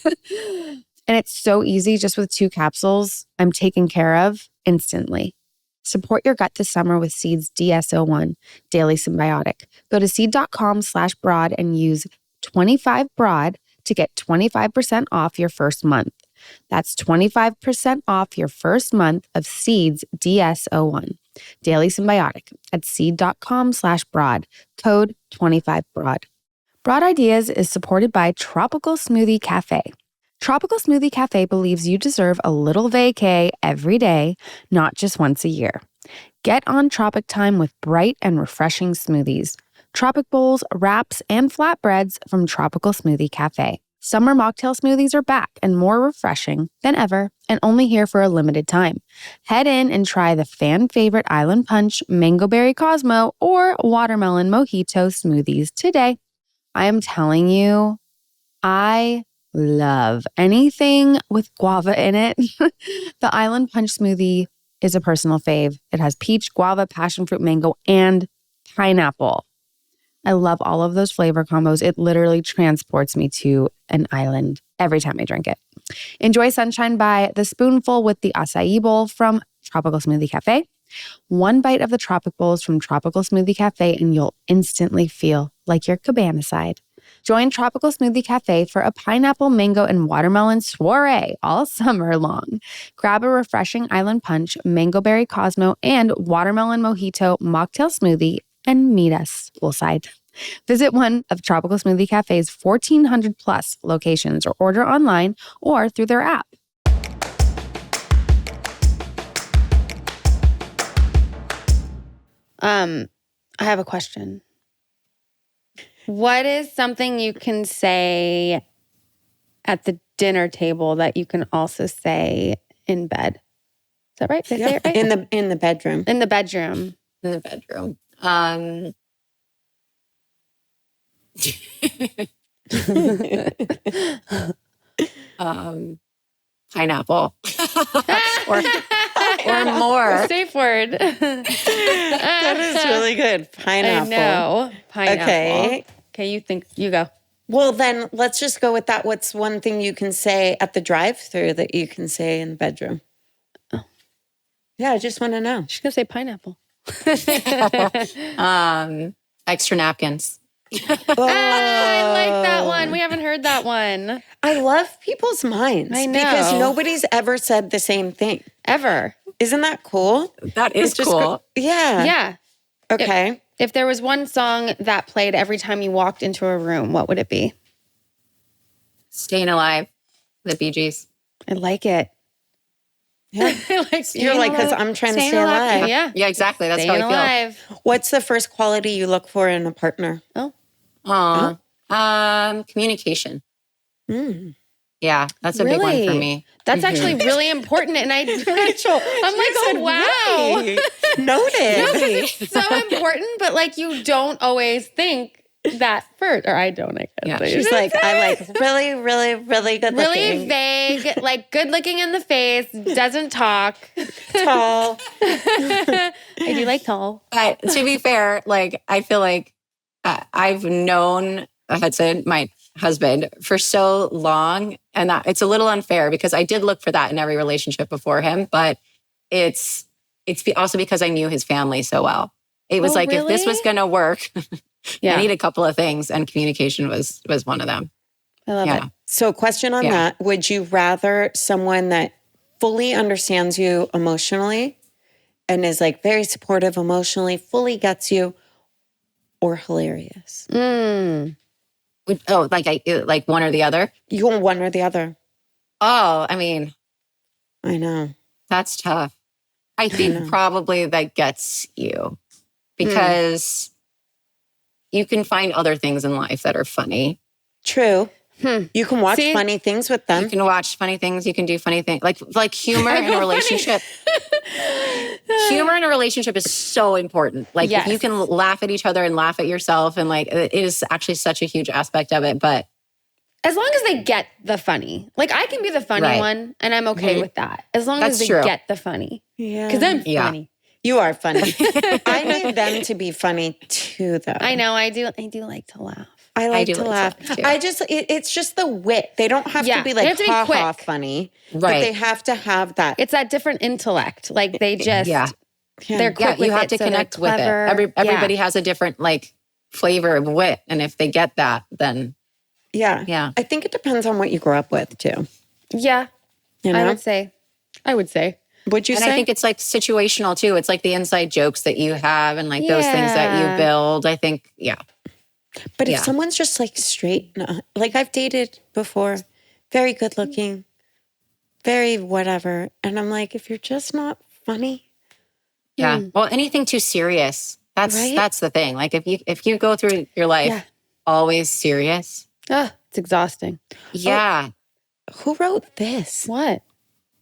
And it's so easy. Just with 2 capsules, I'm taken care of instantly. Support your gut this summer with Seed's DS-01 Daily Symbiotic. Go to seed.com/broad and use 25broad to get 25% off your first month. That's 25% off your first month of Seed's DS-01 Daily Symbiotic at seed.com/broad. Code 25broad. Broad Ideas is supported by Tropical Smoothie Cafe. Tropical Smoothie Cafe believes you deserve a little vacay every day, not just once a year. Get on Tropic time with bright and refreshing smoothies. Tropic bowls, wraps, and flatbreads from Tropical Smoothie Cafe. Summer mocktail smoothies are back and more refreshing than ever, and only here for a limited time. Head in and try the fan favorite Island Punch, Mango Berry Cosmo, or Watermelon Mojito smoothies today. I am telling you, I love anything with guava in it. The Island Punch smoothie is a personal fave. It has peach, guava, passion fruit, mango, and pineapple. I love all of those flavor combos. It literally transports me to an island every time I drink it. Enjoy sunshine by the spoonful with the acai bowl from Tropical Smoothie Cafe. 1 bite of the Tropic Bowls from Tropical Smoothie Cafe and you'll instantly feel like you're cabana-side. Join Tropical Smoothie Cafe for a pineapple, mango, and watermelon soiree all summer long. Grab a refreshing Island Punch, Mango Berry Cosmo, and Watermelon Mojito mocktail smoothie and meet us poolside. Visit one of Tropical Smoothie Cafe's 1,400 plus locations or order online or through their app. I have a question. What is something you can say at the dinner table that you can also say in bed? Is that right? Did I say it right? In the bedroom. In the bedroom. In the bedroom. Pineapple. or more. Safe word. That is really good. Pineapple. I know. Pineapple. Okay, you go. Well, then let's just go with that. What's one thing you can say at the drive-thru that you can say in the bedroom? Oh. Yeah, I just want to know. She's going to say pineapple. Extra napkins. I like that one. We haven't heard that one. I love people's minds. I know. Because nobody's ever said the same thing. Ever. Isn't that cool? That is cool. Yeah. Yeah. Okay. If there was one song that played every time you walked into a room, what would it be? Staying Alive, the Bee Gees. I like it. Yeah. You're like, because I'm trying to stay alive. Yeah. Yeah, exactly. That's Staying how I alive. What's the first quality you look for in a partner? Communication. Mm. Yeah, that's a big one for Really? me. That's actually really important. And I'm like, oh, wow. Really? Noted. It's so important, but like you don't always think that first. Or I don't, I guess. Yeah. She's like, I like really, really, really good looking. Really vague, like good looking in the face, doesn't talk. Tall. I do like tall. But to be fair, like I feel like I've known Hudson, my husband, for so long, and that it's a little unfair because I did look for that in every relationship before him, but it's also because I knew his family so well. It was if this was going to work, I need a couple of things, and communication was one of them. I love it. So question on that, would you rather someone that fully understands you emotionally and is like very supportive emotionally, fully gets you, or hilarious? Oh, like one or the other? You want one or the other? Oh, I mean, I know. that's tough. I think probably that gets you because you can find other things in life that are funny. True. You can watch funny things with them. You can watch funny things. You can do funny things. Like humor in a relationship. Humor in a relationship is so important. Like if you can laugh at each other and laugh at yourself, and like it is actually such a huge aspect of it. But as long as they get the funny, like I can be the funny one, and I'm okay with that. As long as they get the funny, because I'm funny. You are funny. I need them to be funny too, though. I know. I do like to laugh. I like to laugh. I just, it's just the wit. They don't have to be like ha-ha funny, but they have to have that. It's that different intellect. Like they just, they're quick with you have it, to so connect with it. Everybody has a different like flavor of wit. And if they get that, then. Yeah. I think it depends on what you grew up with too. Yeah. You know? I would say. Would you say? And I think it's like situational too. It's like the inside jokes that you have and like those things that you build. I think, But if someone's just like straight, like I've dated before, very good looking, very whatever. And I'm like, if you're just not funny. Yeah. Well, anything too serious. That's the thing. Like if you go through your life always serious. It's exhausting. Yeah. Who wrote this? What?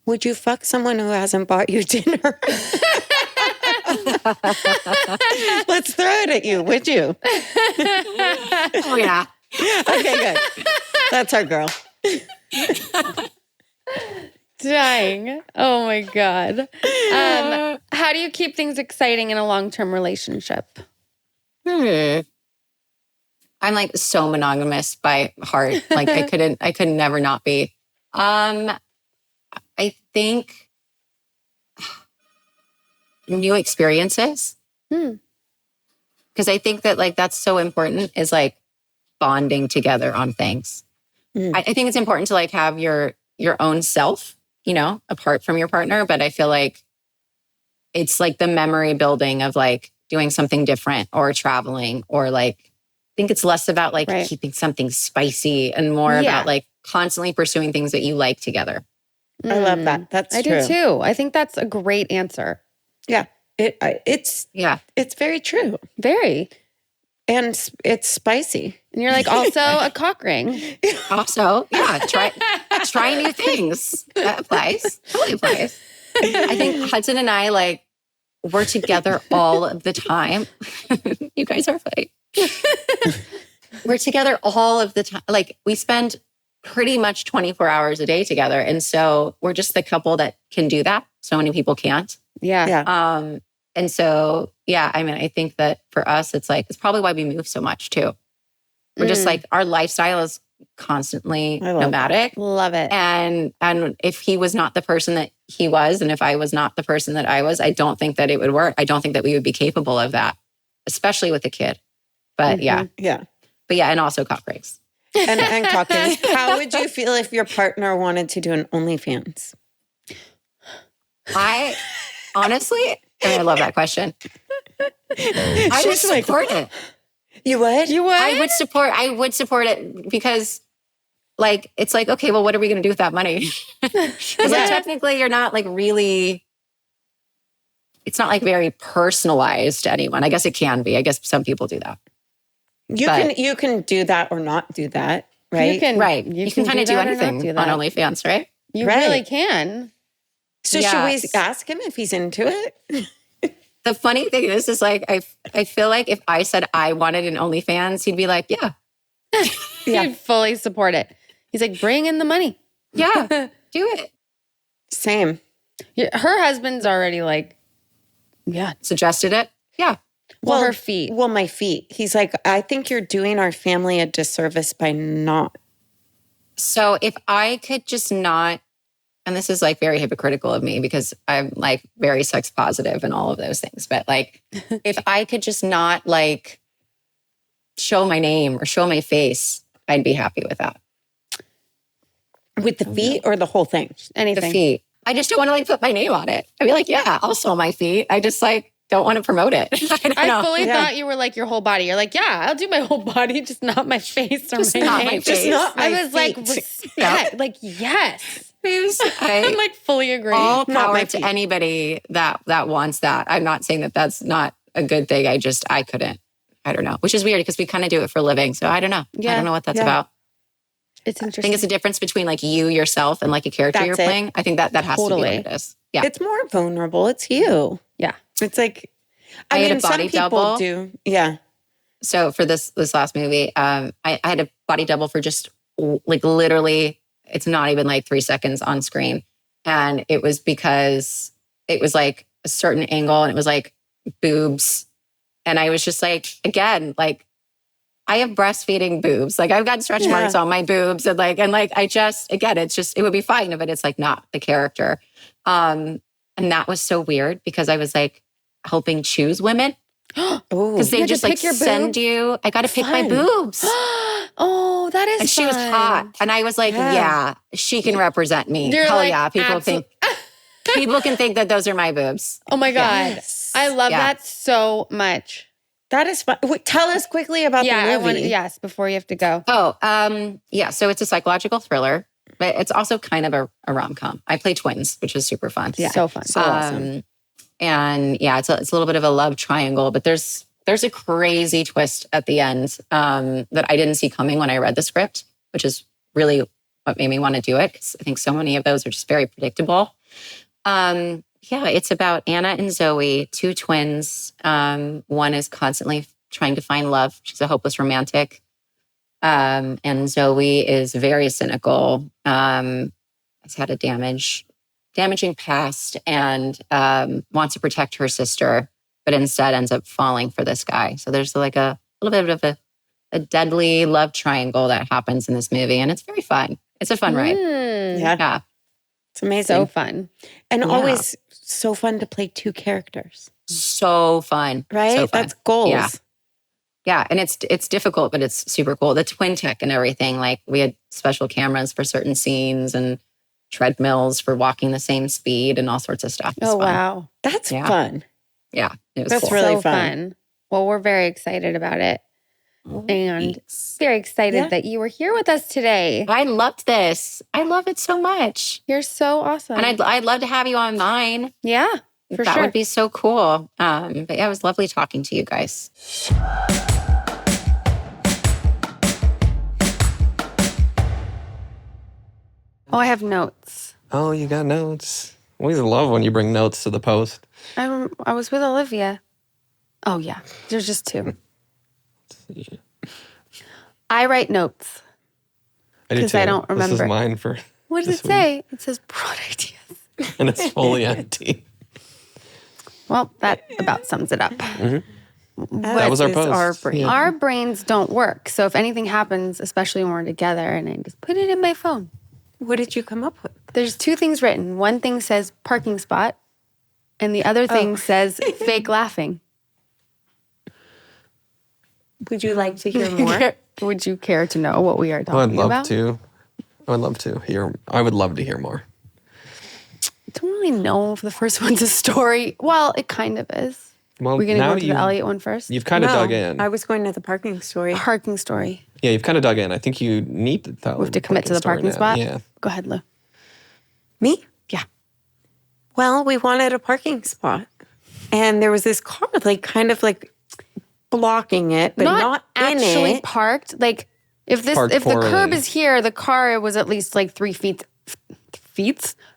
Would you fuck someone who hasn't bought you dinner? Let's throw it at you, would you? Oh, yeah. Okay, good. That's our girl. Dying. Oh, my God. How do you keep things exciting in a long-term relationship? I'm like so monogamous by heart. Like I could never not be. I think new experiences. Because I think that like that's so important is like bonding together on things. I think it's important to like have your own self, you know, apart from your partner. But I feel like it's like the memory building of like doing something different or traveling or like, I think it's less about like keeping something spicy and more about like constantly pursuing things that you like together. I love that. That's true. I do too. I think that's a great answer. Yeah. It's very true. Very. And it's spicy. And you're like also a cock ring. Also, try new things. That applies. Totally applies. I think Hudson and I like we're together all of the time. You guys are funny. We're together all of the time. Like we spend pretty much 24 hours a day together. And so we're just the couple that can do that. So many people can't. Yeah. And so, I mean, I think that for us, it's probably why we move so much too. We're just like, our lifestyle is constantly nomadic. Love it. And if he was not the person that he was, and if I was not the person that I was, I don't think that it would work. I don't think that we would be capable of that, especially with a kid. But and also cock rings. And cock rings. How would you feel if your partner wanted to do an OnlyFans? I honestly, I love that question. I would support it. You would? You would? I would support it because like, it's like, okay, well, what are we going to do with that money? Because like, technically you're not like really, it's not like very personalized to anyone. I guess it can be. I guess some people do that. You can do that or not do that, right? You can kind of do anything on OnlyFans, right? You really can. So should we ask him if he's into it? The funny thing is like, I feel like if I said I wanted an OnlyFans, he'd be like, yeah. He'd fully support it. He's like, bring in the money. Yeah, do it. Same. Her husband's already like, suggested it. Yeah. Well, her feet. Well, my feet. He's like, I think you're doing our family a disservice by not. So if I could just not, and this is like very hypocritical of me because I'm like very sex positive and all of those things. But like, if I could just not like show my name or show my face, I'd be happy with that. With the feet or the whole thing? Anything. The feet. I just don't want to like put my name on it. I'd be like, yeah, I'll sew my feet. I just like don't want to promote it. I fully thought you were like your whole body. You're like, yeah, I'll do my whole body, just not my face or Just my not name. my face. Just not my I was like, feet. respect. Like, yes. I I'm like fully agree. all Not power my to feet. anybody that wants that. I'm not saying that that's not a good thing. I couldn't. I don't know. Which is weird because we kind of do it for a living. So I don't know. Yeah. I don't know what that's about. It's I interesting. think it's a difference between like you yourself and like a character you're That's it. playing. I think that has to be what it is. Yeah. It's more vulnerable. It's you. Yeah. It's like, I had mean, a body some people double. do. Yeah. So for this last movie, I had a body double for just like literally, it's not even like 3 seconds on screen. And it was because it was like a certain angle and it was like boobs. And I was just like, again, like I have breastfeeding boobs. Like I've got stretch marks on my boobs and I just, again, it's just, it would be fine, but it's like not the character. And that was so weird because I was like helping choose women. Because they just like send you, I got to pick my boobs. Oh, that is And she was hot. And I was like, yeah, she can represent me. You're Hell like, yeah. People can think that those are my boobs. Oh my God. Yes. I love Yeah. that so much. That is fun. Wait, tell us quickly about the movie. Yes, before you have to go. Yeah. So it's a psychological thriller, but it's also kind of a rom-com. I play twins, which is super fun. Yeah. So fun. So awesome. And yeah, it's a little bit of a love triangle, but there's a crazy twist at the end that I didn't see coming when I read the script, which is really what made me want to do it. Because I think so many of those are just very predictable. Yeah, it's about Anna and Zoe, two twins. One is constantly trying to find love. She's a hopeless romantic. And Zoe is very cynical, has had a damaging past and wants to protect her sister, but instead ends up falling for this guy. So there's like a little bit of a deadly love triangle that happens in this movie. And it's very fun. It's a fun ride. Yeah. It's amazing. So fun. And always so fun to play two characters. So fun. Right? So fun. That's goals. Yeah. Yeah. And it's difficult, but it's super cool. The twin tech and everything. Like we had special cameras for certain scenes and treadmills for walking the same speed and all sorts of stuff. It's Oh, fun. wow. That's fun. Yeah. It was That's cool. really so fun. Well, we're very excited about it. And Thanks. very excited that you were here with us today. I loved this. I love it so much. You're so awesome. And I'd love to have you on mine. yeah, for That sure. would be so cool. But yeah, it was lovely talking to you guys. Oh, I have notes. Oh, you got notes. We love when you bring notes to the post. I was with Olivia. Oh, yeah. There's just two. I write notes. I do 'Cause too. I don't This remember. is mine for What does this it say? It says broad ideas. and it's fully empty. Well, that about sums it up. That was our is post. our brain. Yeah. Our brains don't work. So if anything happens, especially when we're together, and I just put it in my phone. What did you come up with? There's two things written. One thing says parking spot, and the other thing says fake laughing. Would you like to hear more? Would you care to know what we are I'd talking love about? to. I would love to hear. I would love to hear more. I don't really know if the first one's a story. Well, it kind of is. Well, We're going to now go to the Elliot one first? You've kind of dug in. I was going to the parking story. Parking story. Yeah, you've kind of dug in. I think you need to tell. We have to commit to the parking spot? Yeah. Go ahead, Lou. Me? Yeah. Well, we wanted a parking spot. And there was this car, like, kind of like blocking it, but not in actually it. parked. Like if Parked the curb poorly. is here, the car was at least like 3 feet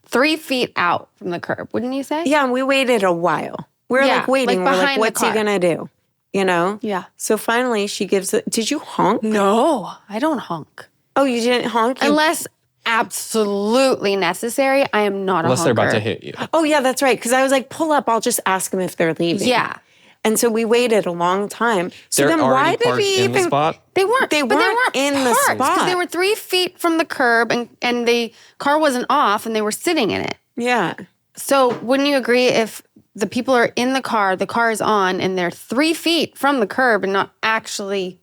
3 feet out from the curb, wouldn't you say? Yeah, and we waited a while. We're Yeah, like waiting. like We're like, behind the what's he car. gonna do? You know? Yeah. So finally she gives it. Did you honk? No, I don't honk. Oh, you didn't honk? You- Unless absolutely necessary, I am not Unless a they're honker. about to hit you. Oh, yeah, that's right. Because I was like, pull up. I'll just ask them if they're leaving. Yeah. And so we waited a long time. So They're then why already did parked we in the even? spot. They weren't. They but they weren't weren't in the parked, 'cause spot. they were 3 feet from the curb, and the car wasn't off, and they were sitting in it. Yeah. So wouldn't you agree if the people are in the car is on, and they're 3 feet from the curb and not actually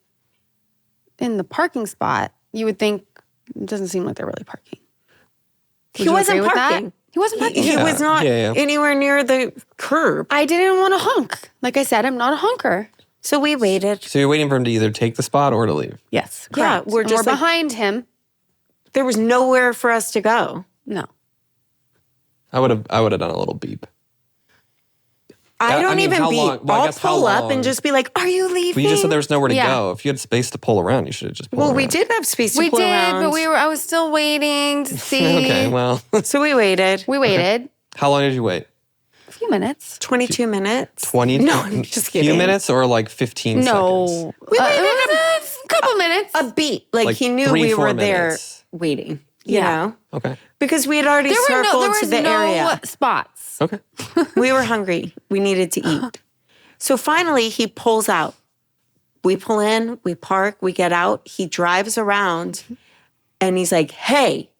in the parking spot, you would think it doesn't seem like they're really parking. He wasn't parking. He wasn't parking. He was not anywhere near the curb. I didn't want to honk. Like I said, I'm not a honker. So we waited. So you're waiting for him to either take the spot or to leave? Yes, correct. Yeah, we're behind him. There was nowhere for us to go. No. I would have done a little beep. I don't even beep. Well, I'll pull up and just be like, are you leaving? But you just said there was nowhere to go. If you had space to pull around, you should have just pulled around. Well, we did have space to pull around. But I was still waiting to see. Okay, well. So we waited. Okay. How long did you wait? A few minutes. 22 minutes. 20? No, I'm just kidding. A few minutes or like 15 seconds? No. We waited a couple minutes. A beat. Like he knew we were there waiting. You know? Okay. Because we had already circled to the area. Spots. Okay. We were hungry. We needed to eat. So finally, he pulls out. We pull in, we park, we get out. He drives around and he's like, hey.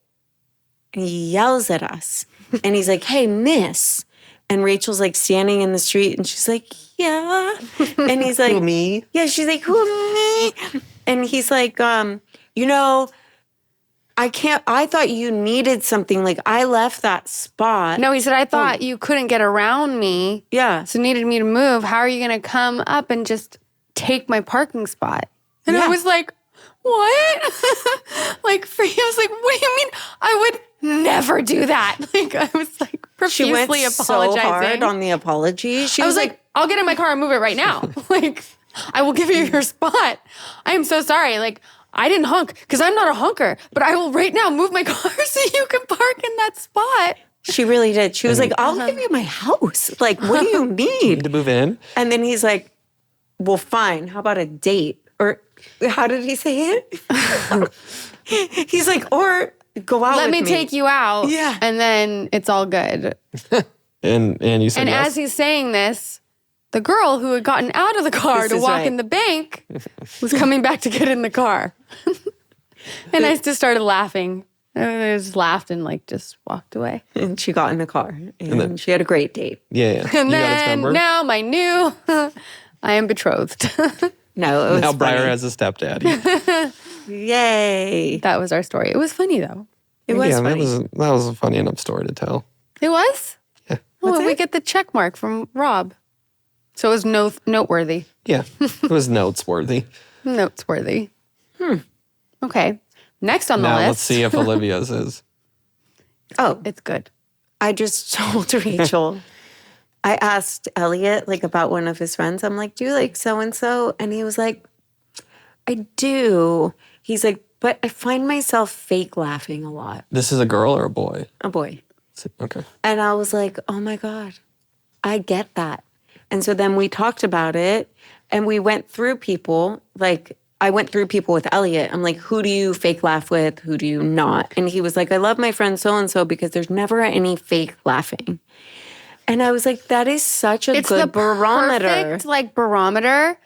And he yells at us. And he's like, hey, miss. And Rachel's like standing in the street and she's like, yeah. And he's like, who, me? Yeah, she's like, who, me? And he's like, you know, I thought you needed something. Like, I left that spot. No, he said, I thought you couldn't get around me. Yeah. So needed me to move. How are you going to come up and just take my parking spot? And I was like, what? Like, I was like, what do you mean? I would never do that. Like, I was like profusely apologizing. So hard on the apology. I was like, I'll get in my car and move it right now. Like, I will give you your spot. I am so sorry. Like, I didn't honk because I'm not a honker, but I will right now move my car so you can park in that spot. She really did. She was like, I'll give you my house. Like, what do you need? To move in? And then he's like, well, fine. How about a date? Or how did he say it? He's like, or go out Let with me take you out. Yeah. And then it's all good. And you said And yes? as he's saying this, the girl who had gotten out of the car to walk in the bank was coming back to get in the car. And I just started laughing. I just laughed and like just walked away. And she got in the car and she had a great date. Yeah. And then now my new, I am betrothed. No, it was now funny. Briar has a stepdaddy. Yay. That was our story. It was funny though. It was funny. That was a funny enough story to tell. It was? Yeah. Oh, we get the check mark from Rob. So it was noteworthy. Yeah. It was noteworthy. Noteworthy. Okay. Next on the list. Now let's see if Olivia's is. Oh, It's good. I just told Rachel. I asked Elliot like about one of his friends. I'm like, do you like so-and-so? And he was like, I do. He's like, but I find myself fake laughing a lot. This is a girl or a boy? A boy. Okay. And I was like, oh my God, I get that. And so then we talked about it and we went through people. Like I went through people with Elliot. I'm like, who do you fake laugh with? Who do you not? And he was like, I love my friend so-and-so because there's never any fake laughing. And I was like, that is such a good barometer. Perfect, like barometer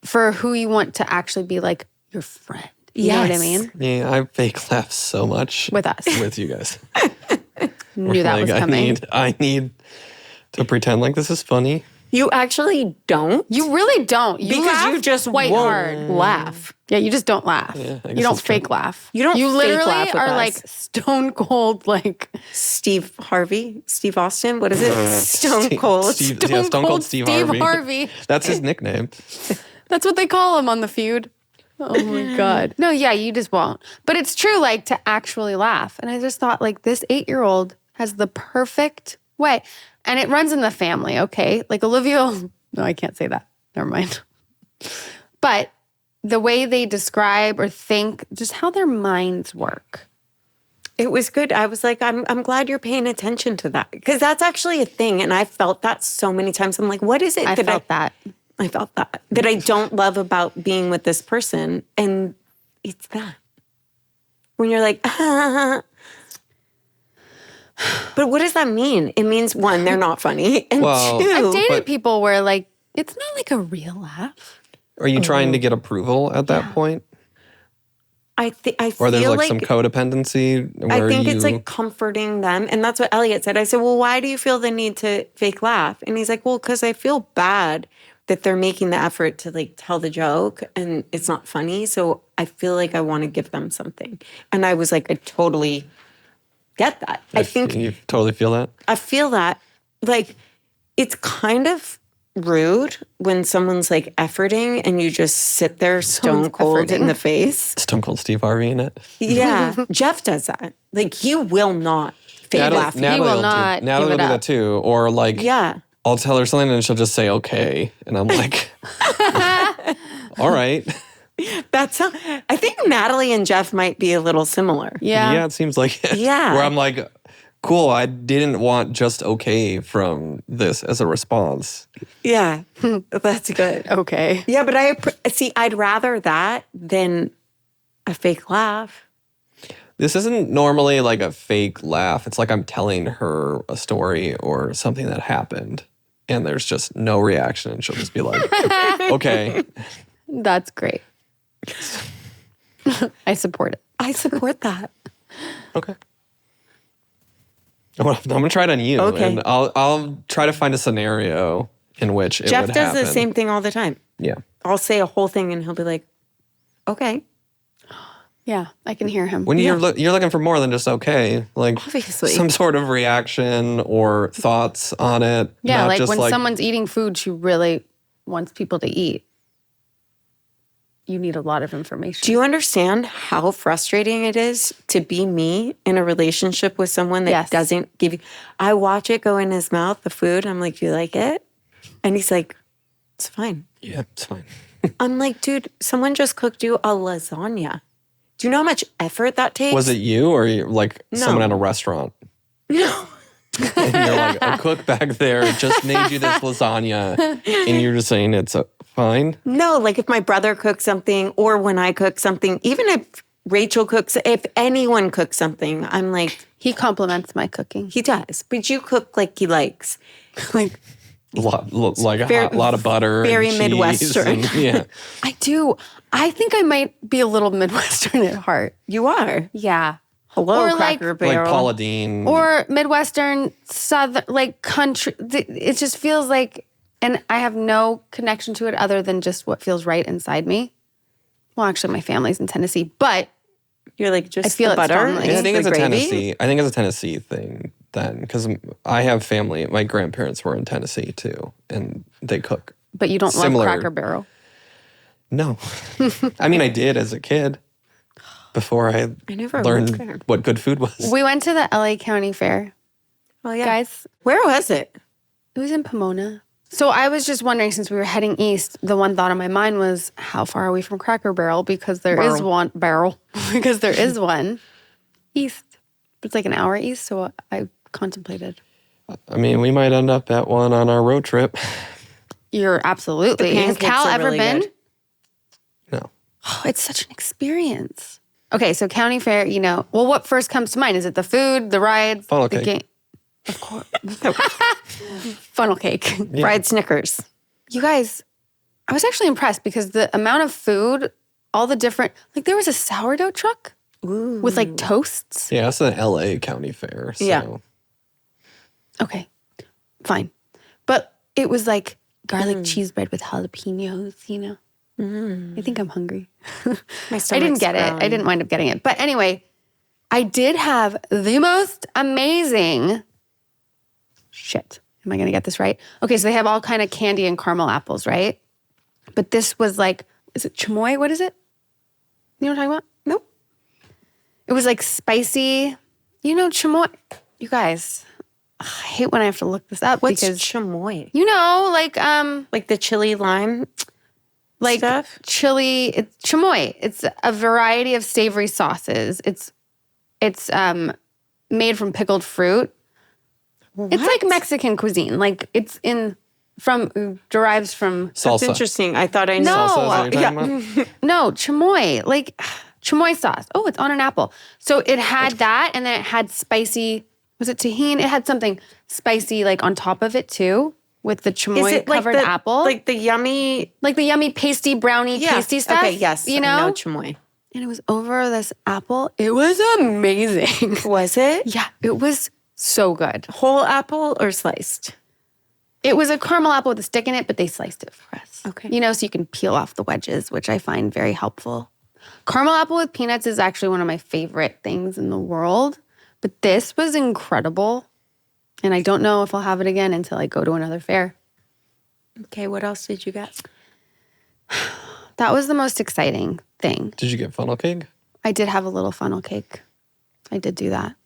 for who you want to actually be like your friend. You know what I mean? Yeah, I fake laugh so much. With us. With you guys. Knew that was coming. I need to pretend like this is funny. You actually don't? You really don't. You because laugh you just quite won't hard. laugh. Yeah, you just don't laugh. Yeah, I guess you don't that's true. fake laugh. You don't You fake literally laugh with are us. like stone cold, like Steve Austin. What is it? Stone Cold. Stone Cold Steve Harvey. That's his nickname. That's what they call him on the feud. Oh my God. No, yeah, you just won't. But it's true, like to actually laugh. And I just thought, like, this 8-year-old has the perfect way. And it runs in the family, okay? Like Olivia, no, I can't say that. Never mind. But the way they describe or think, just how their minds work. It was good. I was like, I'm glad you're paying attention to that. Because that's actually a thing. And I felt that so many times. I'm like, what is it I felt that I don't love about being with this person? And it's that. When you're like, But what does that mean? It means, one, they're not funny. And two, I've dated people where like, it's not like a real laugh. Are you trying to get approval at that point? I feel or there's like some codependency where I think it's like comforting them. And that's what Elliot said. I said, well, why do you feel the need to fake laugh? And he's like, well, because I feel bad that they're making the effort to like tell the joke and it's not funny. So I feel like I want to give them something. And I was like, I totally get that. I think you totally feel that. I feel that. Like, it's kind of rude when someone's like efforting and you just sit there stone cold in the face. Stone Cold Steve Harvey in it. Yeah. Jeff does that. Like, you will not fake laughing. Natalie will not Natalie will do that too. Or like, I'll tell her something and she'll just say, okay. And I'm like, all right. I think Natalie and Jeff might be a little similar. Yeah. Yeah, it seems like it. Yeah. Where I'm like, cool, I didn't want just okay from this as a response. Yeah. That's good. Okay. Yeah, but I'd rather that than a fake laugh. This isn't normally like a fake laugh. It's like I'm telling her a story or something that happened and there's just no reaction and she'll just be like, okay. That's great. I support it. I support that. Okay. I'm going to try it on you. Okay. And I'll try to find a scenario in which it Jeff would does happen. the same thing all the time. Yeah. I'll say a whole thing and he'll be like, okay. Yeah, I can hear him. When you're looking for more than just okay, like Obviously. some sort of reaction or thoughts on it. Yeah, not like just when someone's eating food she really wants people to eat. You need a lot of information. Do you understand how frustrating it is to be me in a relationship with someone that doesn't give you... I watch it go in his mouth, the food. I'm like, you like it? And he's like, it's fine. Yeah, it's fine. I'm like, dude, someone just cooked you a lasagna. Do you know how much effort that takes? Was it you or like No. someone at a restaurant? No. And you're like, a cook back there just made you this lasagna and you're just saying it's fine? No, like if my brother cooks something or when I cook something, even if Rachel cooks, if anyone cooks something, I'm like... He compliments my cooking. He does. But you cook like he likes. Like... A lot of butter. Very and Midwestern. And, yeah. I do. I think I might be a little Midwestern at heart. You are. Yeah. Hello, Or Cracker like- Barrel. Like Paula Deen. Or Midwestern, Southern, like country. It just feels like, and I have no connection to it other than just what feels right inside me. Well, actually, my family's in Tennessee, but You're like, just I feel the it butter? strongly. Yeah, I think the it's a gravy? Tennessee. I think it's a Tennessee thing then, because I have family. My grandparents were in Tennessee too, and they cook. but you don't Similar. love Cracker Barrel. No, I mean I did as a kid before I never learned went there. what good food was. We went to the LA County Fair, Oh, yeah. guys. Where was it? It was in Pomona. So I was just wondering, since we were heading east, the one thought on my mind was, how far are we from Cracker Barrel? Because there is one because there is one east. It's like an hour east, so I contemplated. I mean, we might end up at one on our road trip. You're absolutely. The Has pancakes Cal are ever really been? good. No. Oh, it's such an experience. Okay, so county fair, well, what first comes to mind? Is it the food, the rides? Funnel the cake. Of course. Funnel cake. Yeah. Fried Snickers. You guys, I was actually impressed because the amount of food, all the different, like there was a sourdough truck with like toasts. Yeah, it's an LA County Fair. So. Yeah. Okay, fine. But it was like garlic cheese bread with jalapenos, I think I'm hungry. My I didn't stomach's get it. growling. I didn't wind up getting it. But anyway, I did have the most amazing shit. Am I going to get this right? Okay, so they have all kind of candy and caramel apples, right? But this was like, is it chamoy? What is it? You know what I'm talking about? Nope. It was like spicy. Chamoy. You guys, I hate when I have to look this up What's because chamoy? like The chili lime like stuff? chili. It's chamoy. It's a variety of savory sauces. It's made from pickled fruit. It's like Mexican cuisine. Like derives from Salsa. That's interesting. I thought I knew. No. Salsa is what you're talking about? no chamoy, like chamoy sauce. Oh, it's on an apple. So it had that, and then it had spicy. Was it tahini? It had something spicy like on top of it too, with the Is chamoy it like covered the, apple, like the yummy... like the yummy pasty brownie pasty stuff. Okay, yes. I know chamoy. And it was over this apple. It was amazing. Was it? Yeah, it was so good. Whole apple or sliced? It was a caramel apple with a stick in it, but they sliced it for us. Okay. So you can peel off the wedges, which I find very helpful. Caramel apple with peanuts is actually one of my favorite things in the world. But this was incredible. And I don't know if I'll have it again until I go to another fair. Okay, what else did you get? That was the most exciting thing. Did you get funnel cake? I did have a little funnel cake. I did do that.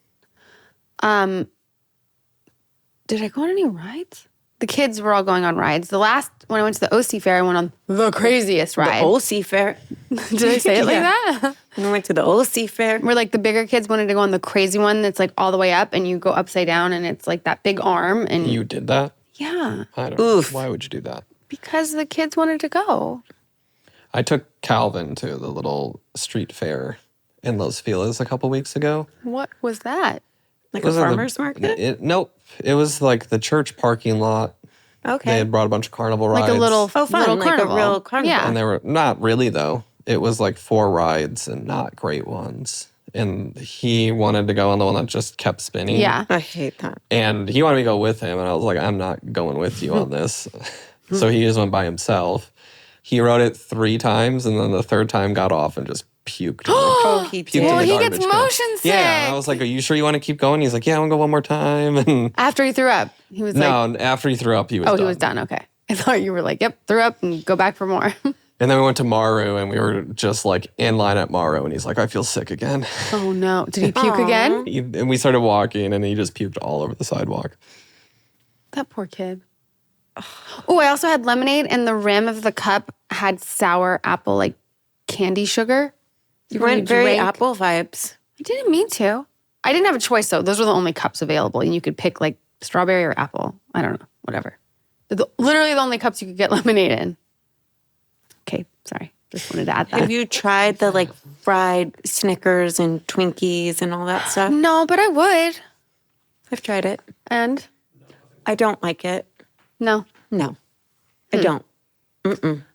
Did I go on any rides? The kids were all going on rides. The last, when I went to the OC fair, I went on the craziest ride. The OC fair. Did I say it like that? When I went to the OC fair. Where like the bigger kids wanted to go on the crazy one that's like all the way up and you go upside down and it's like that big arm. And You did that? yeah. I don't Oof. know. Why would you do that? Because the kids wanted to go. I took Calvin to the little street fair in Los Feliz a couple weeks ago. What was that? Like It was a at the- farmer's market? Nope. It was like the church parking lot. Okay. They had brought a bunch of carnival rides. Like a little, Oh, fun. little Like carnival. a real carnival. Yeah. And they were not really, though. It was like 4 rides and not great ones. And he wanted to go on the one that just kept spinning. Yeah. I hate that. And he wanted me to go with him. And I was like, I'm not going with you on this. So he just went by himself. He rode it 3 times. And then the 3rd time got off and just puked. Oh, he Puked did. in Well, the he gets garbage can. motion sick. Yeah. I was like, are you sure you want to keep going? He's like, yeah, I want to go one more time. And After he threw up, he was like, no, after he threw up, he was oh, done. he was done. Okay. I thought you were like, yep, threw up and go back for more. And then we went to Maru and we were just like in line at Maru and he's like, I feel sick again. Oh no. Did he puke again? And we started walking and he just puked all over the sidewalk. That poor kid. Oh, I also had lemonade and the rim of the cup had sour apple, like candy sugar. You went very drank- Apple vibes. I didn't mean to. I didn't have a choice though. Those were the only cups available and you could pick like strawberry or apple. I don't know, whatever. Literally the only cups you could get lemonade in. Okay, sorry. Just wanted to add that. Have you tried the like fried Snickers and Twinkies and all that stuff? No, but I would. I've tried it. And I don't like it. no, No, I don't.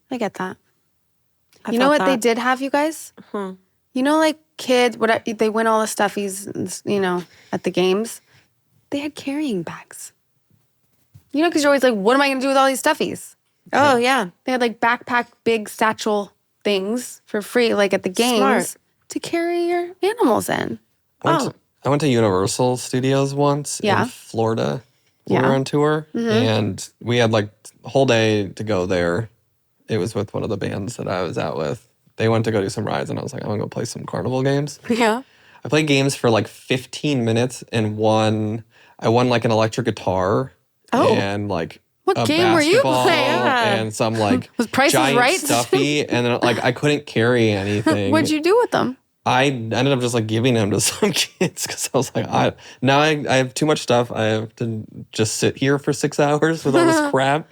I get that. I You know thought what they that- did have, you guys? You know, like kids, they win all the stuffies, you know, at the games. They had carrying bags. You know, because you're always like, what am I going to do with all these stuffies? Oh, yeah. They had like backpack, big satchel things for free, like at the games, Smart. to carry your animals in. I went to Universal Studios once Yeah. in Florida. We Yeah. were on tour and we had like a whole day to go there. It was with one of the bands that I was out with. They went to go do some rides and I was like, I'm going to go play some carnival games. Yeah. I played games for like 15 minutes and I won like an electric guitar and like What a game were you basketball playing? and some like Was Price is giant Right? stuffy and then like I couldn't carry anything. What'd you do with them? I ended up just like giving them to some kids because I was like, I have too much stuff. I have to just sit here for 6 hours with all this crap.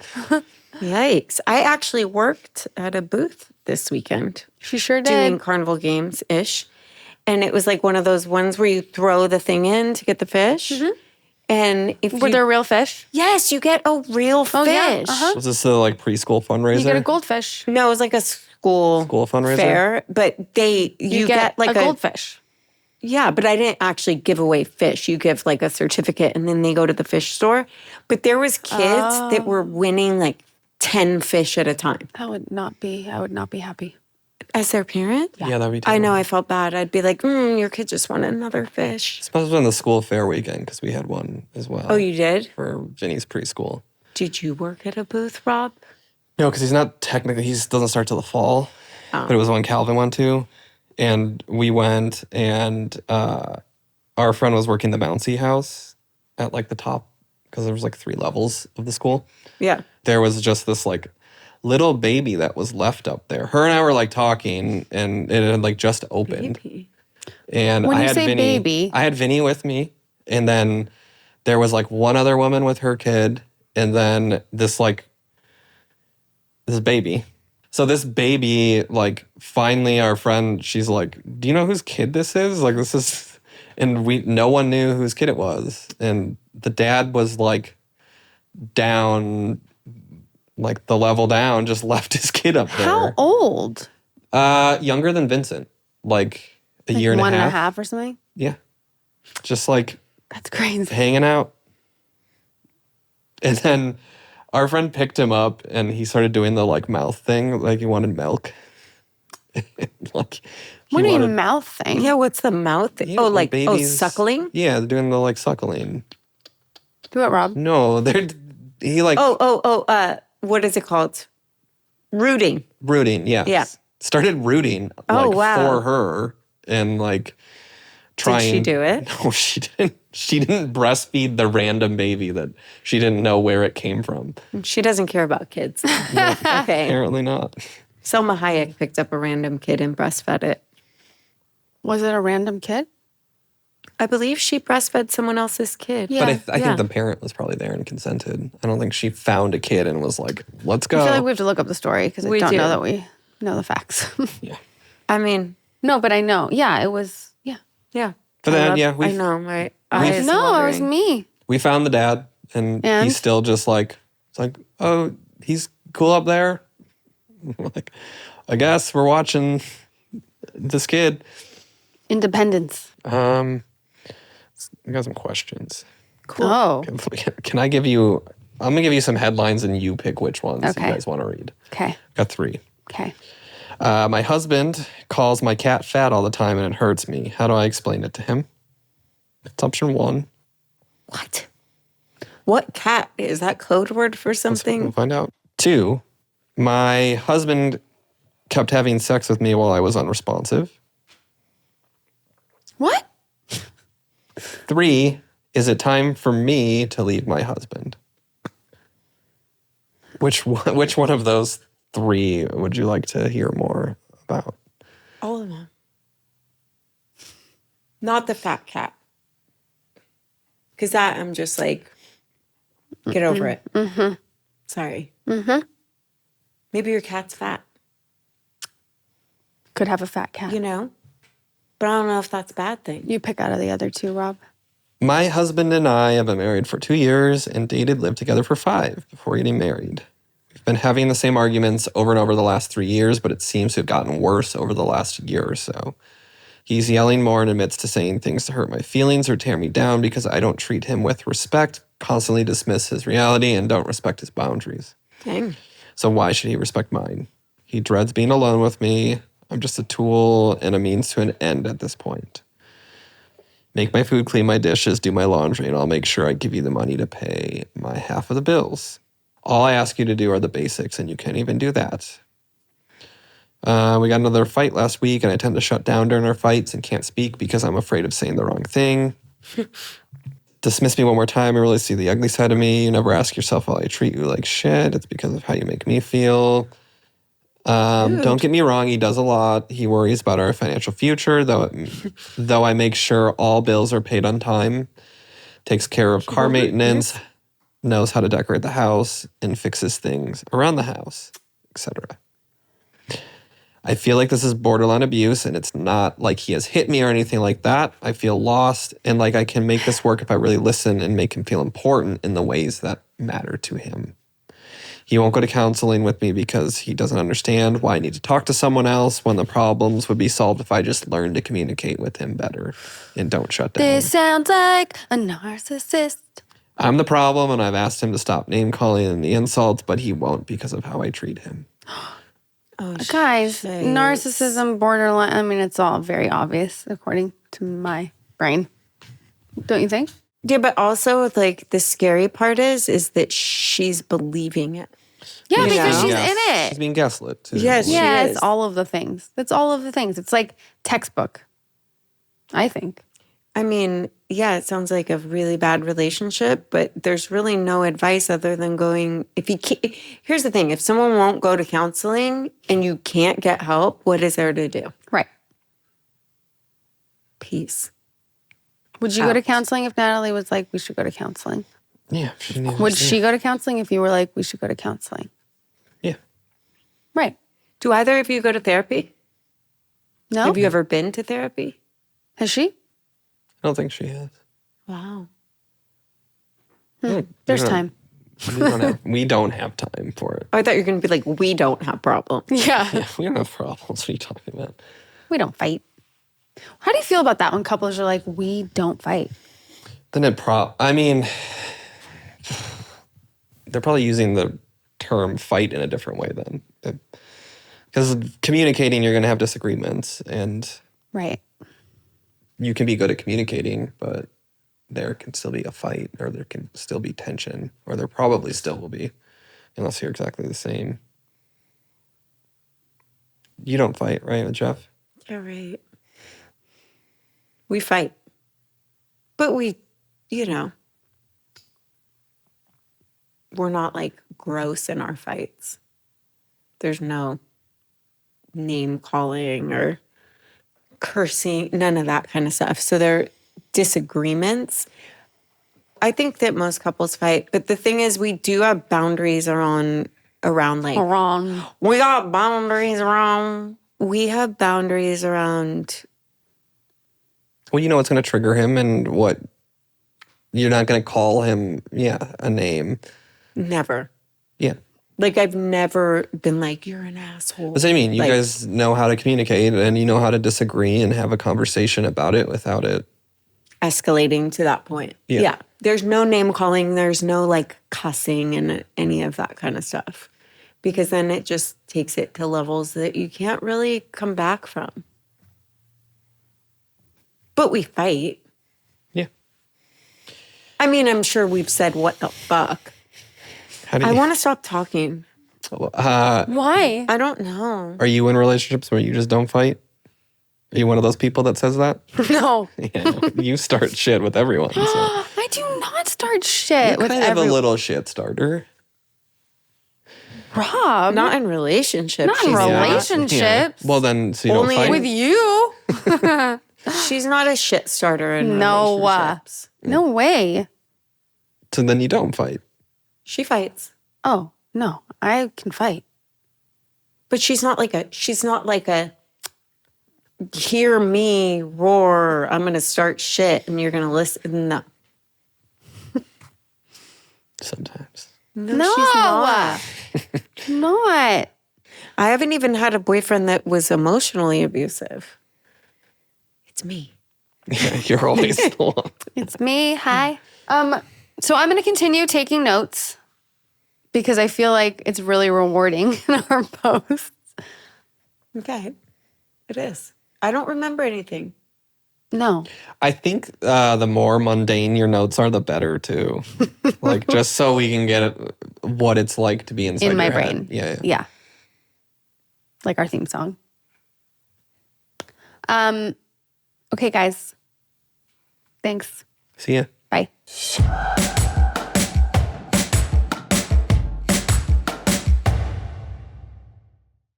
Yikes. I actually worked at a booth this weekend She sure did. doing carnival games-ish. And it was like one of those ones where you throw the thing in to get the fish. And if Were you... there real fish? Yes, you get a real fish. yeah, uh-huh. Was this the like preschool fundraiser? You get a goldfish. No, it was like a school fundraiser? fair, but you get like a goldfish. Yeah, but I didn't actually give away fish. You give like a certificate and then they go to the fish store. But there was kids that were winning like 10 fish at a time. I would not be happy. As their parent? Yeah, that'd be I know, terrible. I felt bad. I'd be like, your kid just won another fish. It's supposed to be the school fair weekend because we had one as well. Oh, you did? For Vinny's preschool. Did you work at a booth, Rob? No, because he's not technically, he doesn't start till the fall. But it was when Calvin went to. And we went and our friend was working the bouncy house at like the top because there was like 3 levels of the school. Yeah. There was just this like little baby that was left up there. Her and I were like talking and it had like just opened. Baby. And When I you had say Vinny, baby- I had Vinny with me. And then there was like one other woman with her kid. And then this baby. So this baby, like finally our friend, she's like, do you know whose kid this is? Like this is, and no one knew whose kid it was. And the dad was like down, like the level down, just left his kid up there. How old? Younger than Vincent, like a year and a half. 1.5 or something? Yeah. Just like That's crazy. hanging out. And then our friend picked him up and he started doing the like mouth thing, like he wanted milk. Like, what do you mean mouth thing? Yeah, what's the mouth thing? Yeah, Oh, like babies, suckling? Yeah, they're doing the like suckling. Do it, Rob. No, he like what is it called? Rooting. Rooting, yes. Yeah. Started rooting for her and like trying. Did she do it? No, she didn't. She didn't breastfeed the random baby that she didn't know where it came from. She doesn't care about kids. Okay. Apparently not. Selma Hayek picked up a random kid and breastfed it. Was it a random kid? I believe she breastfed someone else's kid. Yeah. But I think the parent was probably there and consented. I don't think she found a kid and was like, let's go. I feel like we have to look up the story because I don't know that we know the facts. Yeah. I mean. No, but I know. Yeah, it was, yeah. Yeah. But then, I know, right? It was me. We found the dad and he's still just like, it's like, oh, he's cool up there. Like, I guess we're watching this kid. Independence. I got some questions. Cool. Oh. Can I give you, I'm going to give you some headlines and you pick which ones you guys want to read. Okay. Got 3. Okay. My husband calls my cat fat all the time and it hurts me. How do I explain it to him? That's option 1. What? What cat? Is that code word for something? We'll find out. 2, my husband kept having sex with me while I was unresponsive. What? 3, is it time for me to leave my husband? Which one of those 3 would you like to hear more about? All of them. Not the fat cat. Because that I'm just like, get over it. Mm-hmm. Sorry. Mm-hmm. Maybe your cat's fat. Could have a fat cat. You know? But I don't know if that's a bad thing. You pick out of the other 2, Rob. My husband and I have been married for 2 years and lived together for 5 before getting married. We've been having the same arguments over and over the last 3 years, but it seems to have gotten worse over the last year or so. He's yelling more and admits to saying things to hurt my feelings or tear me down because I don't treat him with respect, constantly dismiss his reality, and don't respect his boundaries. Dang. So why should he respect mine? He dreads being alone with me. I'm just a tool and a means to an end at this point. Make my food, clean my dishes, do my laundry, and I'll make sure I give you the money to pay my half of the bills. All I ask you to do are the basics, and you can't even do that. We got another fight last week, and I tend to shut down during our fights and can't speak because I'm afraid of saying the wrong thing. Dismiss me one more time and really see the ugly side of me. You never ask yourself why I treat you like shit. It's because of how you make me feel. Don't get me wrong, he does a lot. He worries about our financial future, though I make sure all bills are paid on time, takes care of car maintenance, knows how to decorate the house, and fixes things around the house, etc. I feel like this is borderline abuse, and it's not like he has hit me or anything like that. I feel lost, and like I can make this work if I really listen and make him feel important in the ways that matter to him. He won't go to counseling with me because he doesn't understand why I need to talk to someone else when the problems would be solved if I just learned to communicate with him better and don't shut down. This sounds like a narcissist. I'm the problem, and I've asked him to stop name calling and the insults, but he won't because of how I treat him. Oh, guys, narcissism, borderline, I mean, it's all very obvious according to my brain. Don't you think? Yeah, but also, like, the scary part is that she's believing it. Yeah, because she's in it. She's being gaslit. Yes, yeah, it's all of the things. It's all of the things. It's like textbook, I think. I mean, yeah, it sounds like a really bad relationship, but there's really no advice other than going, if you can't, here's the thing, if someone won't go to counseling and you can't get help, what is there to do? Right. Peace. Would you go to counseling if Natalie was like, we should go to counseling? Yeah. Would she go to counseling if you were like, we should go to counseling? Yeah. Right. Do either of you go to therapy? No. Have you ever been to therapy? Has she? I don't think she has. Wow. There's time. We don't have time for it. Oh, I thought you were going to be like, we don't have problems. Yeah. We don't have problems. What are you talking about? We don't fight. How do you feel about that when couples are like, we don't fight? Then I mean, they're probably using the term fight in a different way then. Because communicating, you're going to have disagreements, and Right. you can be good at communicating, but there can still be a fight, or there can still be tension, or there probably still will be, unless you're exactly the same. You don't fight, right, Jeff? You're right. We fight. But we, we're not like gross in our fights. There's no name calling or cursing, none of that kind of stuff. So they're disagreements. I think that most couples fight, but the thing is, we do have boundaries around like we got boundaries around. We have boundaries around. Well, you know what's going to trigger him, and what you're not going to call him. Yeah, a name. Never. Yeah. Like, I've never been like, you're an asshole. That's what I mean. You like, guys know how to communicate, and you know how to disagree and have a conversation about it without it escalating to that point. Yeah. There's no name calling. There's no like cussing and any of that kind of stuff. Because then it just takes it to levels that you can't really come back from. But we fight. Yeah. I mean, I'm sure we've said, what the fuck? I want to stop talking. Why? I don't know. Are you in relationships where you just don't fight? Are you one of those people that says that? No. Yeah, you start shit with everyone. So. I do not start shit with everyone. Kind of a little shit starter. Rob. Not in relationships. Not in relationships. Yeah. Well, then, so you Only don't fight? with you. She's not a shit starter in No. relationships. No way. So then you don't fight. She fights. Oh, no. I can fight. But she's not like a hear me roar, I'm going to start shit and you're going to listen. No. Sometimes. No, she's not. Not. I haven't even had a boyfriend that was emotionally abusive. It's me. Yeah, you're always the one. It's me. Hi. So I'm going to continue taking notes because I feel like it's really rewarding in our posts. Okay. It is. I don't remember anything. No. I think the more mundane your notes are, the better too. Like just so we can get what it's like to be inside In my your brain. head. Yeah. Like our theme song. Okay, guys. Thanks. See ya. Bye.